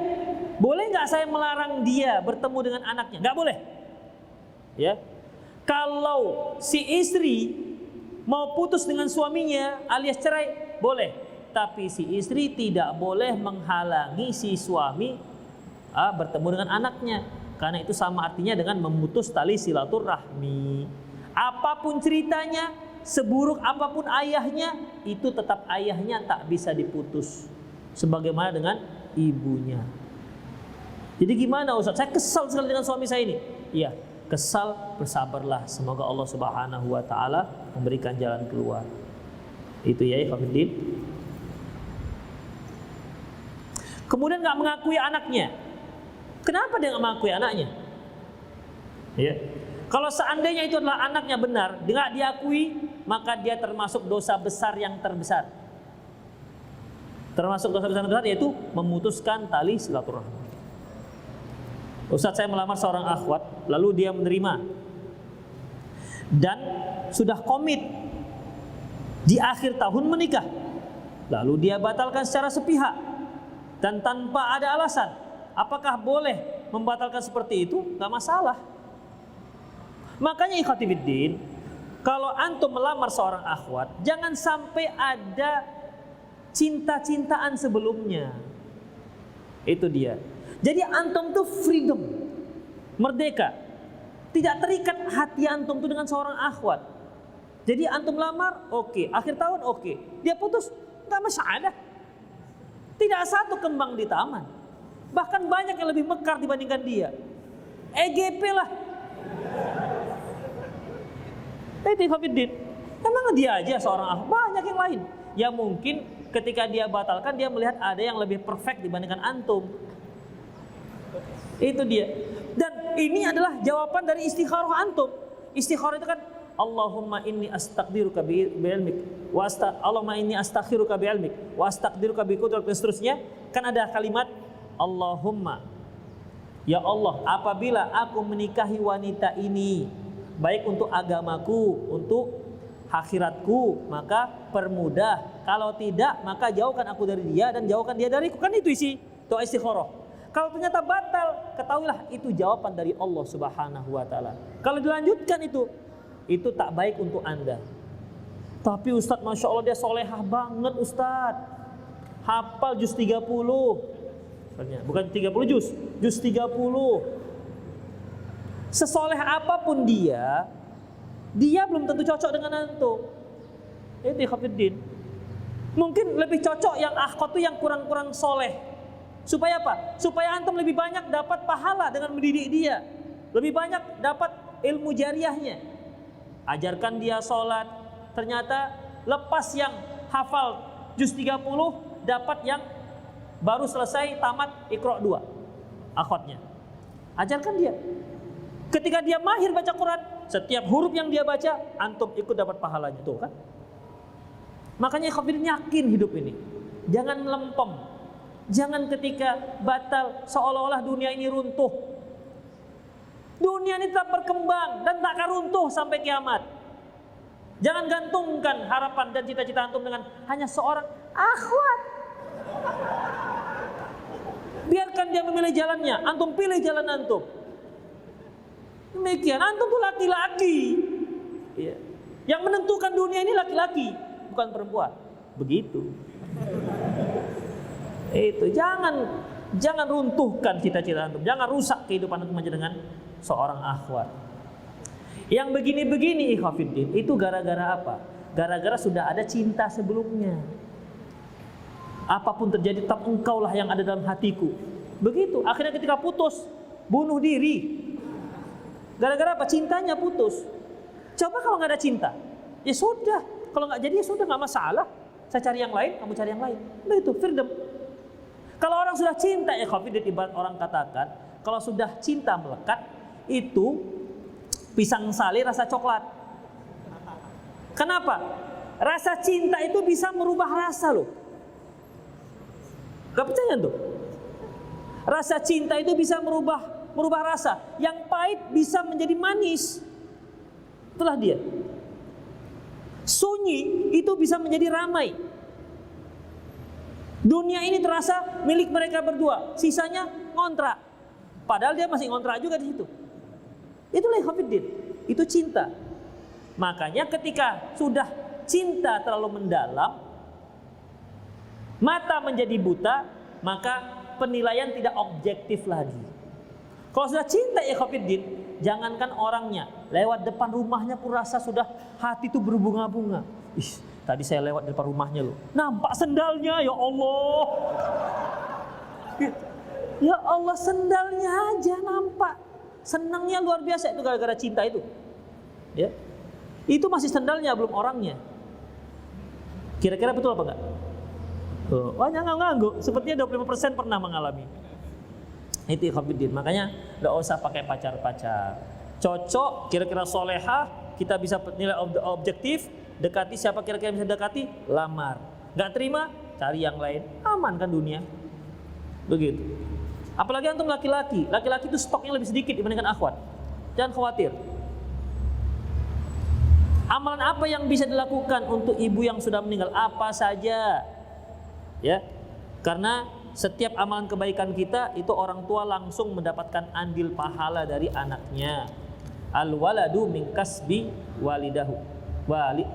boleh nggak saya melarang dia bertemu dengan anaknya? Nggak boleh. Ya. Kalau si istri mau putus dengan suaminya alias cerai, boleh. Tapi si istri tidak boleh menghalangi si suami bertemu dengan anaknya. Karena itu sama artinya dengan memutus tali silaturahmi. Apapun ceritanya, seburuk apapun ayahnya, itu tetap ayahnya, tak bisa diputus. Sebagaimana dengan ibunya. Jadi gimana Ustaz? Saya kesal sekali dengan suami saya ini. Iya, kesal, bersabarlah. Semoga Allah Subhanahu wa taala memberikan jalan keluar. Itu ya, ikhwatiddin. Kemudian nggak mengakui anaknya. Kenapa dia nggak mengakui anaknya? Ya. Kalau seandainya itu adalah anaknya benar, dia nggak diakui, maka dia termasuk dosa besar yang terbesar. Termasuk dosa besar yang terbesar yaitu memutuskan tali silaturahmi. Ustaz, saya melamar seorang akhwat, lalu dia menerima dan sudah komit di akhir tahun menikah, lalu dia batalkan secara sepihak dan tanpa ada alasan. Apakah boleh membatalkan seperti itu? Gak masalah. Makanya ikhwatiddin, kalau antum melamar seorang akhwat, jangan sampai ada cinta-cintaan sebelumnya. Itu dia. Jadi antum tuh freedom, merdeka. Tidak terikat hati antum tuh dengan seorang akhwat. Jadi antum lamar, oke. Akhir tahun, oke. Dia putus, gak masalah. Tidak satu kembang di taman. Bahkan banyak yang lebih mekar dibandingkan dia. EGP lah. Emang dia aja seorang akhwat? Banyak yang lain. Ya mungkin ketika dia batalkan, dia melihat ada yang lebih perfect dibandingkan antum. Itu dia. Dan ini adalah jawaban dari istikharah antum. Istikharah itu kan Allahumma inni astaqdiruka bi'ilmik wa Allahumma inni astakhiruka bi'ilmik wa astaqdiruka biqudratik, dan seterusnya. Kan ada kalimat Allahumma, ya Allah, apabila aku menikahi wanita ini, baik untuk agamaku, untuk akhiratku, maka permudah. Kalau tidak, maka jauhkan aku dari dia dan jauhkan dia dariku. Kan itu isi doa istikharah. Kalau ternyata batal, ketahuilah itu jawaban dari Allah Subhanahu wa taala. Kalau dilanjutkan itu tak baik untuk Anda. Tapi Ustadz, Masya Allah dia solehah banget Ustadz, hafal juz 30. Bukan 30 juz 30. Sesoleh apapun dia belum tentu cocok dengan antum. Itu ikhwatiddin. Mungkin lebih cocok yang akhwat itu yang kurang-kurang soleh. Supaya apa? Supaya antum lebih banyak dapat pahala dengan mendidik dia, lebih banyak dapat ilmu jariahnya. Ajarkan dia sholat, ternyata lepas yang hafal juz 30, dapat yang baru selesai tamat Iqra 2 akhwatnya. Ajarkan dia. Ketika dia mahir baca Quran, setiap huruf yang dia baca, antum ikut dapat pahalanya. Tuh kan? Makanya ikhwatiddin, yakin hidup ini. Jangan lempem. Jangan ketika batal seolah-olah dunia ini runtuh. Dunia ini tetap berkembang dan tak akan runtuh sampai kiamat. Jangan gantungkan harapan dan cita-cita antum dengan hanya seorang akhwat. Biarkan dia memilih jalannya, antum pilih jalan antum. Demikian, antum tuh laki-laki. Ya. Yang menentukan dunia ini laki-laki, bukan perempuan. Begitu. Itu jangan runtuhkan cita-cita antum, jangan rusak kehidupan antum aja dengan seorang akhwat. Yang begini-begini ikhwatiddin, itu gara-gara apa? Gara-gara sudah ada cinta sebelumnya. Apapun terjadi, tetap engkaulah yang ada dalam hatiku. Begitu. Akhirnya ketika putus, bunuh diri. Gara-gara apa? Cintanya putus. Coba kalau nggak ada cinta, ya sudah. Kalau nggak jadi ya sudah, nggak masalah. Saya cari yang lain, kamu cari yang lain. Begitu, freedom. Kalau orang sudah cinta, ya ikhwatiddin, ibarat orang katakan, kalau sudah cinta melekat, itu pisang sali rasa coklat. Kenapa? Rasa cinta itu bisa merubah rasa loh. Gak percaya tuh? Rasa cinta itu bisa merubah rasa. Yang pahit bisa menjadi manis. Itulah dia. Sunyi itu bisa menjadi ramai. Dunia ini terasa milik mereka berdua, sisanya ngontrak. Padahal dia masih ngontrak juga di situ. Itulah ikhwatiddin. Itu cinta. Makanya ketika sudah cinta terlalu mendalam, mata menjadi buta, maka penilaian tidak objektif lagi. Kalau sudah cinta ikhwatiddin, jangankan orangnya, lewat depan rumahnya pun rasa sudah hati itu berbunga-bunga. Ih, tadi saya lewat depan rumahnya loh, nampak sendalnya, ya Allah. Ya Allah, sendalnya aja nampak. Senangnya luar biasa itu gara-gara cinta itu. Ya. Itu masih sendalnya, belum orangnya. Kira-kira betul apa enggak? Wah, ngangguk. Sepertinya 25% pernah mengalami. Itu ikhwatiddin. Makanya enggak usah pakai pacar-pacar. Cocok, kira-kira solehah, kita bisa nilai objektif, dekati siapa kira-kira bisa dekati, lamar. Enggak terima, cari yang lain. Aman kan dunia. Begitu. Apalagi antum laki-laki. Laki-laki itu stoknya lebih sedikit dibandingkan akhwat. Jangan khawatir. Amalan apa yang bisa dilakukan untuk ibu yang sudah meninggal? Apa saja. Ya. Karena setiap amalan kebaikan kita itu orang tua langsung mendapatkan andil pahala dari anaknya. Al waladu min kasbi walidahu.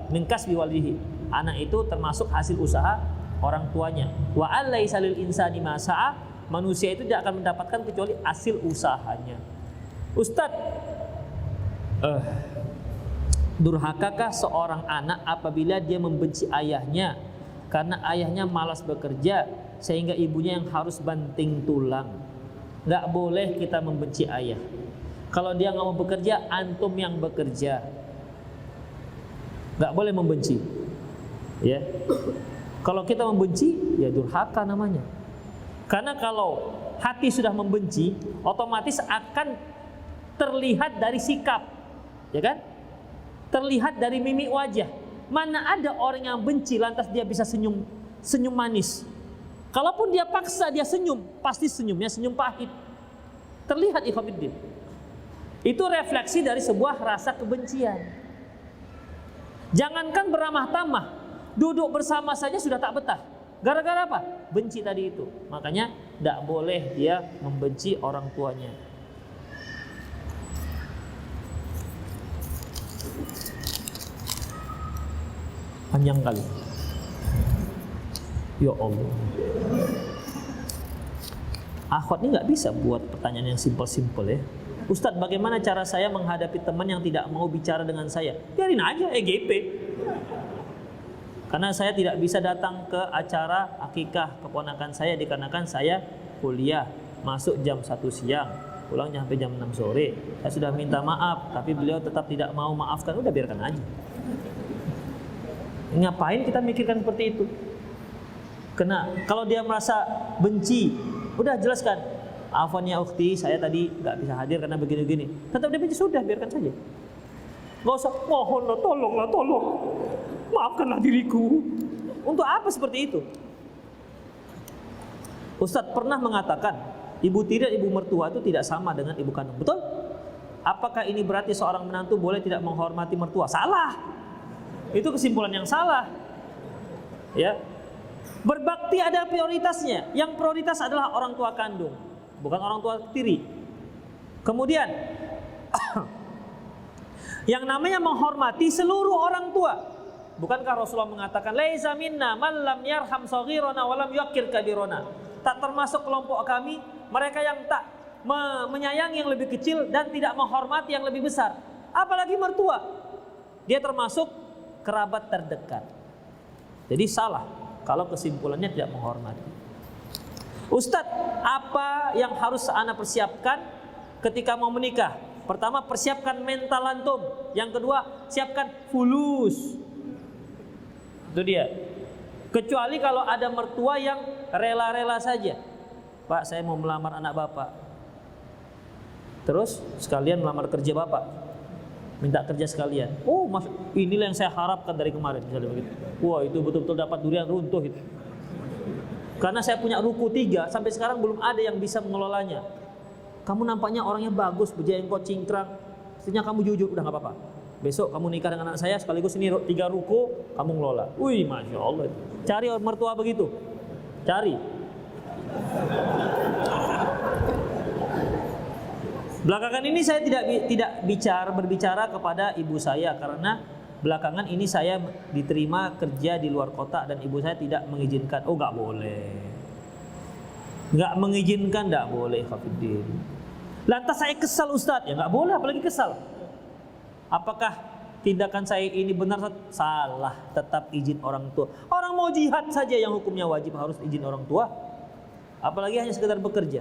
Min kasbi walihi. Anak itu termasuk hasil usaha orang tuanya. Wa alaisa lil insani ma sa'a. Manusia itu tidak akan mendapatkan kecuali hasil usahanya. Ustadz, durhakakah seorang anak apabila dia membenci ayahnya karena ayahnya malas bekerja sehingga ibunya yang harus banting tulang? Gak boleh kita membenci ayah. Kalau dia gak mau bekerja, antum yang bekerja. Gak boleh membenci. Ya. Kalau kita membenci, ya durhaka namanya. Karena kalau hati sudah membenci, otomatis akan terlihat dari sikap, ya kan? Terlihat dari mimik wajah. Mana ada orang yang benci lantas dia bisa senyum manis. Kalaupun dia paksa dia senyum, pasti senyumnya senyum pahit. Terlihat ikhwatiddin. Itu refleksi dari sebuah rasa kebencian. Jangankan beramah tamah, duduk bersama saja sudah tak betah. Gara-gara apa? Benci tadi itu. Makanya tidak boleh dia membenci orang tuanya. Panjang kali. Ya Allah. Akhwat ini nggak bisa buat pertanyaan yang simpel-simpel ya. Ustadz, bagaimana cara saya menghadapi teman yang tidak mau bicara dengan saya? Biarin aja, EGP. Karena saya tidak bisa datang ke acara akikah keponakan saya dikarenakan saya kuliah, masuk jam 1 siang, pulangnya sampai jam 6 sore. Saya sudah minta maaf, tapi beliau tetap tidak mau maafkan. Udah biarkan aja. Ngapain kita mikirkan seperti itu? Karena kalau dia merasa benci, udah jelaskan. Afwan ya ukhti, saya tadi nggak bisa hadir karena begini-begini. Tetap dia benci, sudah biarkan saja. Nggak usah, mohonlah, tolong. Maafkanlah diriku. Untuk apa seperti itu? Ustadz pernah mengatakan ibu tiri dan ibu mertua itu tidak sama dengan ibu kandung. Betul? Apakah ini berarti seorang menantu boleh tidak menghormati mertua? Salah. Itu kesimpulan yang salah. Ya. Berbakti ada prioritasnya. Yang prioritas adalah orang tua kandung, bukan orang tua tiri. Kemudian yang namanya menghormati seluruh orang tua. Bukankah Rasulullah mengatakan laisa minna man lam yarham shaghirana wa lam yuqir kabirana? Tak termasuk kelompok kami mereka yang tak menyayangi yang lebih kecil dan tidak menghormati yang lebih besar. Apalagi mertua. Dia termasuk kerabat terdekat. Jadi salah kalau kesimpulannya tidak menghormati. Ustadz, apa yang harus ana persiapkan ketika mau menikah? Pertama, persiapkan mental antum. Yang kedua, siapkan fulus. Itu dia. Kecuali kalau ada mertua yang rela-rela saja. Pak, saya mau melamar anak bapak. Terus sekalian melamar kerja bapak. Minta kerja sekalian. Oh, mas, inilah yang saya harapkan dari kemarin. Misalnya begitu. Wah, itu betul-betul dapat durian runtuh itu. Karena saya punya ruko 3, sampai sekarang belum ada yang bisa mengelolanya. Kamu nampaknya orangnya bagus, berjenggot cingkrang. Mestinya kamu jujur, udah gak apa-apa. Besok kamu nikah dengan anak saya, sekaligus ini 3 ruko, kamu ngelola. Wih, Masya Allah. Cari mertua begitu. Cari. Belakangan ini saya tidak berbicara kepada ibu saya karena belakangan ini saya diterima kerja di luar kota dan ibu saya tidak mengizinkan. Oh, nggak boleh. Nggak mengizinkan, nggak boleh, Hafiddin. Lantas saya kesal Ustadz, ya nggak boleh apalagi kesal. Apakah tindakan saya ini benar? Salah, tetap izin orang tua. Orang mau jihad saja yang hukumnya wajib harus izin orang tua, apalagi hanya sekedar bekerja.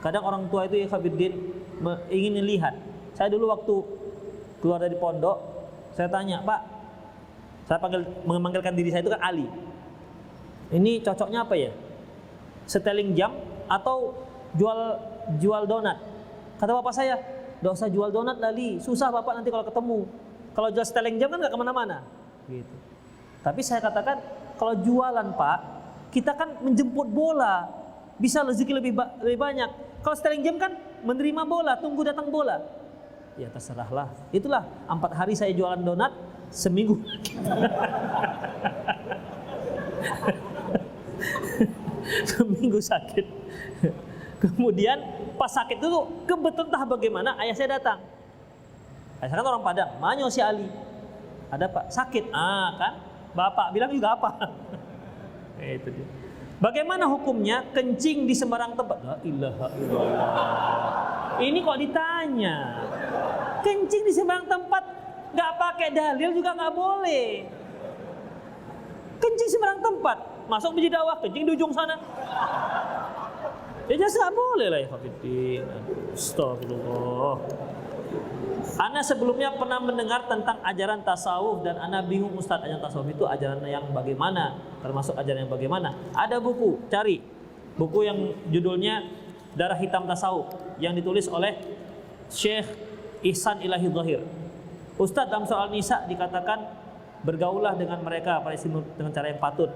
Kadang orang tua itu ya Khabiruddin ingin melihat. Saya dulu waktu keluar dari pondok, saya tanya, Pak, saya memanggilkan diri saya itu kan Ali. Ini cocoknya apa ya? Seteling jam atau jual donat? Kata bapak saya, nggak usah jual donat Ali, susah bapak nanti kalau ketemu. Kalau jual seteling jam kan nggak kemana-mana. Gitu. Tapi saya katakan, kalau jualan Pak, kita kan menjemput bola, bisa rezeki lebih banyak. Kalau seteling jam kan menerima bola, tunggu datang bola. Ya terserahlah. Itulah 4 hari saya jualan donat, seminggu. Seminggu sakit. Kemudian pas sakit itu kebetulan entah bagaimana ayah saya datang. Ayah saya kan orang Padang, manyo si Ali. Ada Pak, sakit. Kan bapak bilang juga apa? Itu dia. Bagaimana hukumnya kencing di sembarang tempat? La ilaha illallah. Ini kok ditanya. Kencing di sembarang tempat nggak pakai dalil juga nggak boleh. Kencing sembarang tempat, masuk masjid dakwah, kencing di ujung sana. Ya jelas nggak boleh lah ya Hafidin. Astagfirullah. Ana sebelumnya pernah mendengar tentang ajaran tasawuf dan Ana bingung Ustadz, ajaran tasawuf itu ajaran yang bagaimana, termasuk ajaran yang bagaimana. Ada buku, cari buku yang judulnya Darah Hitam Tasawuf yang ditulis oleh Syekh Ihsan Ilahi Zahir. Ustadz dalam soal nisa dikatakan bergaulah dengan mereka pada dengan cara yang patut.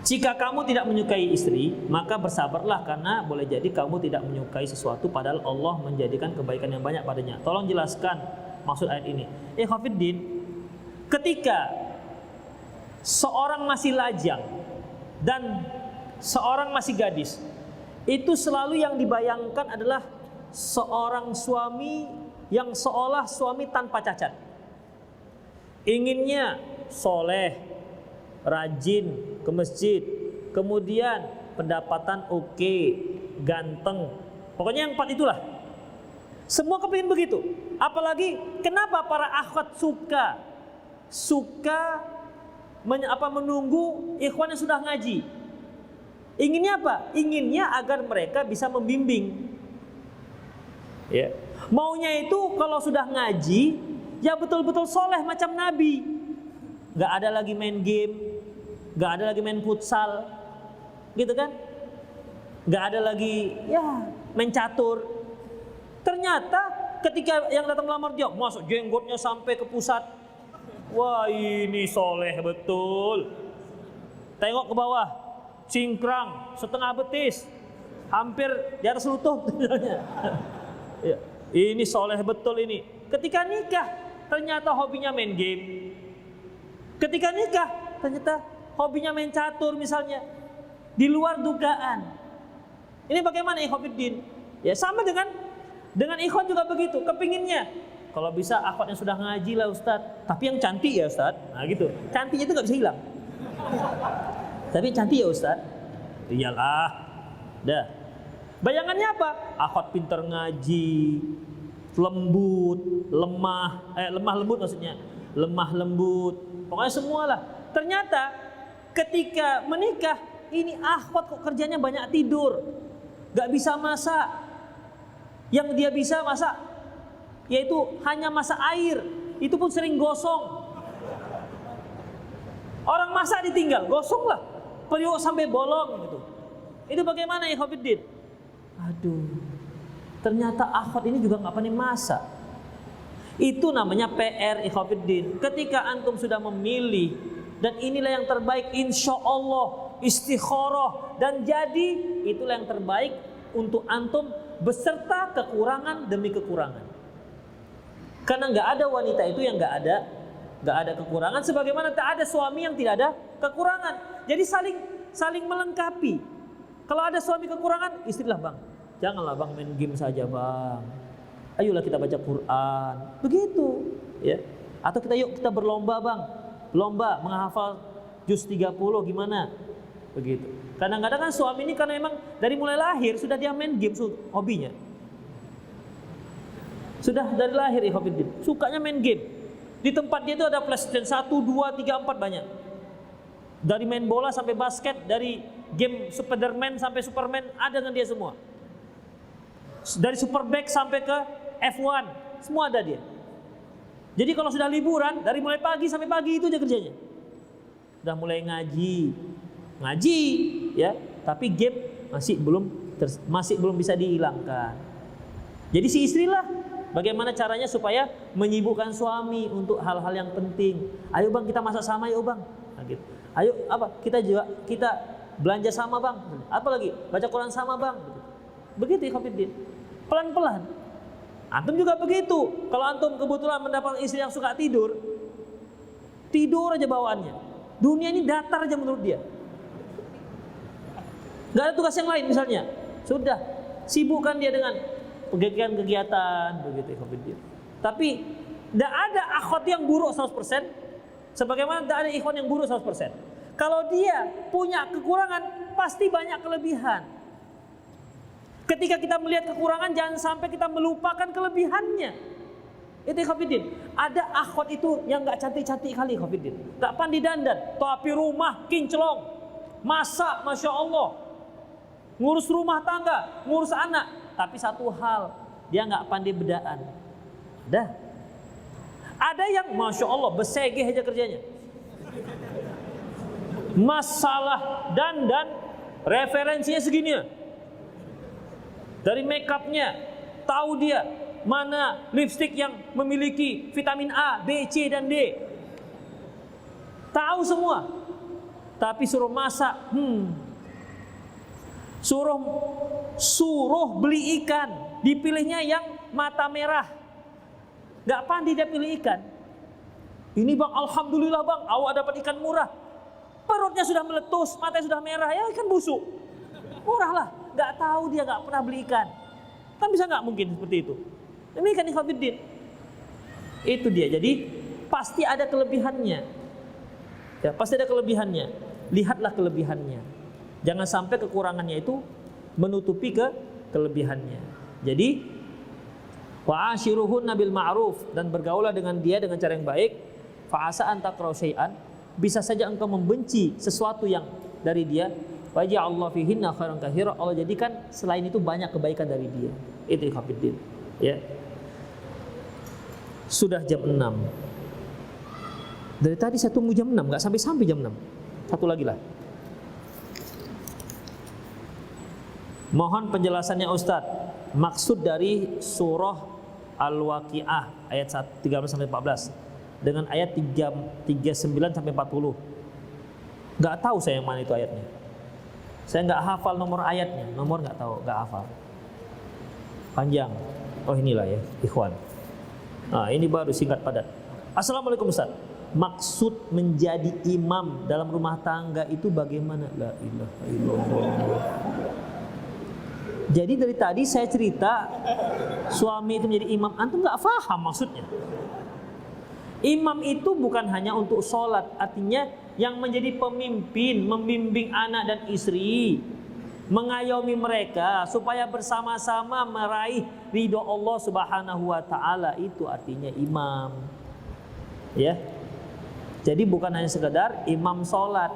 Jika kamu tidak menyukai istri, maka bersabarlah karena boleh jadi kamu tidak menyukai sesuatu padahal Allah menjadikan kebaikan yang banyak padanya. Tolong jelaskan maksud ayat ini. Khafiddin, ketika seorang masih lajang dan seorang masih gadis, itu selalu yang dibayangkan adalah seorang suami yang seolah suami tanpa cacat. Inginnya soleh, rajin ke masjid, kemudian pendapatan oke, ganteng, pokoknya yang 4 itulah. Semua kepingin begitu. Apalagi kenapa para akhwat suka menunggu ikhwan yang sudah ngaji. Inginnya apa? Inginnya agar mereka bisa membimbing. Ya. Maunya itu kalau sudah ngaji, ya betul-betul soleh macam Nabi. Gak ada lagi main game, gak ada lagi main futsal, gitu kan? Gak ada lagi ya main catur. Ternyata ketika yang datang melamar dia, masuk jenggotnya sampai ke pusat. Wah ini soleh betul. Tengok ke bawah, cingkrang setengah betis, hampir di atas lutut. Ya, ini soleh betul ini. Ketika nikah, ternyata hobinya main game. Ketika nikah, ternyata hobinya main catur misalnya, di luar dugaan. Ini bagaimana Ikhwanuddin? Ya sama dengan ikhwan juga begitu, kepinginnya kalau bisa akhwat yang sudah ngaji lah Ustadz, tapi yang cantik ya Ustadz. Nah gitu, cantiknya itu nggak bisa hilang. Tapi cantik ya Ustadz. Iyalah, dah. Bayangannya apa? Akhwat pintar ngaji, lembut, lemah lembut maksudnya, lemah lembut, pokoknya semualah. Ternyata ketika menikah, ini akhwat kok kerjanya banyak tidur, gak bisa masak. Yang dia bisa masak yaitu hanya masak air, itu pun sering gosong. Orang masak ditinggal, gosong lah, periuk sampai bolong gitu. Itu bagaimana ya Khafiddin? Aduh, ternyata akhwat ini juga gak pandai masak. Itu namanya PR Ikhwanuddin. Ketika antum sudah memilih dan inilah yang terbaik, insya Allah istikharah dan jadi itulah yang terbaik untuk antum beserta kekurangan demi kekurangan. Karena nggak ada wanita itu yang nggak ada kekurangan, sebagaimana tak ada suami yang tidak ada kekurangan. Jadi saling melengkapi. Kalau ada suami kekurangan, istrilah bang, janganlah bang main game saja bang. Ayolah kita baca Quran, begitu, ya. Atau kita berlomba bang, lomba menghafal juz 30 gimana, begitu. Kadang-kadang kan suami ini karena memang dari mulai lahir sudah dia main game, hobinya. Sudah dari lahir ikhwatiddin, sukanya main game. Di tempat dia itu ada PlayStation 1, 2, 3, 4 banyak. Dari main bola sampai basket, dari game Spiderman sampai Superman ada dengan dia semua. Dari Superbike sampai ke F1, semua ada dia. Jadi kalau sudah liburan, dari mulai pagi sampai pagi itu aja kerjanya. Sudah mulai ngaji ya, tapi game masih belum bisa dihilangkan. Jadi si istri lah, bagaimana caranya supaya menyibukkan suami untuk hal-hal yang penting. Ayo bang, kita masak sama yuk bang. Nah, gitu. Ayo kita belanja sama bang. Apa lagi? Baca Quran sama bang. Begitu ikhwatiddin. Pelan-pelan. Antum juga begitu. Kalau antum kebetulan mendapat istri yang suka tidur aja bawaannya. Dunia ini datar aja menurut dia. Gak ada tugas yang lain misalnya. Sudah, sibukkan dia dengan kegiatan begitu ikhwatiddin. Tapi tidak ada akhwat yang buruk 100%, sebagaimana tidak ada ikhwan yang buruk 100%. Kalau dia punya kekurangan, pasti banyak kelebihan. Ketika kita melihat kekurangan, jangan sampai kita melupakan kelebihannya. Itu ikhwatiddin. Ada akhwat itu yang nggak cantik-cantik kali ikhwatiddin, nggak pandai dandan, tapi rumah kinclong, masak masya Allah, ngurus rumah tangga, ngurus anak. Tapi satu hal, dia nggak pandai bedaan. Ada yang masya Allah besegeh aja kerjanya. Masalah dandan referensinya segini. Dari make upnya, tahu dia mana lipstick yang memiliki vitamin A, B, C, dan D. Tahu semua. Tapi suruh masak, suruh beli ikan, dipilihnya yang mata merah. Gak pandai dia pilih ikan. Ini bang, alhamdulillah bang, awak dapat ikan murah. Perutnya sudah meletus, matanya sudah merah, ya ikan busuk. Murah lah. Gak tahu dia, gak pernah beli ikan. Kan bisa gak mungkin seperti itu. Ini kan ikhwatiddin. Itu dia. Jadi pasti ada kelebihannya. Ya, pasti ada kelebihannya. Lihatlah kelebihannya. Jangan sampai kekurangannya itu menutupi kelebihannya. Jadi wa'ashiruhunna bil ma'ruf, dan bergaulah dengan dia dengan cara yang baik. Fa'asa an takrahu syai'an, bisa saja engkau membenci sesuatu yang dari dia. Wa ja'allahu fihinna khairan katsira, Allah jadikan selain itu banyak kebaikan dari dia. Itu ikhwatiddin. Ya. Sudah jam 6. Dari tadi saya tunggu jam 6, enggak sampai jam 6. Satu lagi lah. Mohon penjelasannya Ustadz, maksud dari surah Al-Waqiah ayat 13 sampai 14 dengan ayat 39 sampai 40. Enggak tahu saya yang mana itu ayatnya. Saya nggak hafal nomor ayatnya, nomor nggak tahu, nggak hafal. Panjang. Oh inilah ya, ikhwan. Nah ini baru singkat padat. Assalamualaikum Ustaz. Maksud menjadi imam dalam rumah tangga itu bagaimana? La ilaha illallah. Jadi dari tadi saya cerita suami itu menjadi imam, antum nggak paham maksudnya. Imam itu bukan hanya untuk sholat, artinya yang menjadi pemimpin, membimbing anak dan istri, mengayomi mereka supaya bersama-sama meraih ridho Allah Subhanahu wa taala, itu artinya imam. Ya. Jadi bukan hanya sekedar imam sholat.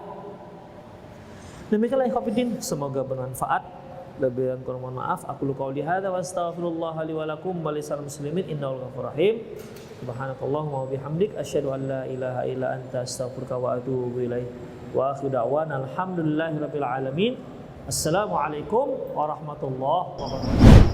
Demikianlah ikhwatiddin, semoga bermanfaat. Lebih dan kurang mohon maaf. Aku qouli hadza wa astaghfirullah li wa lakum wa lisal muslimin innahu ghafurur rahim. Subhanakallahumma wa bihamdik asyhadu an la ilaha illa anta astaghfiruka wa atubu ilaik. Wa akhiru da'wana alhamdulillahirabbil alamin. Assalamualaikum warahmatullahi wabarakatuh.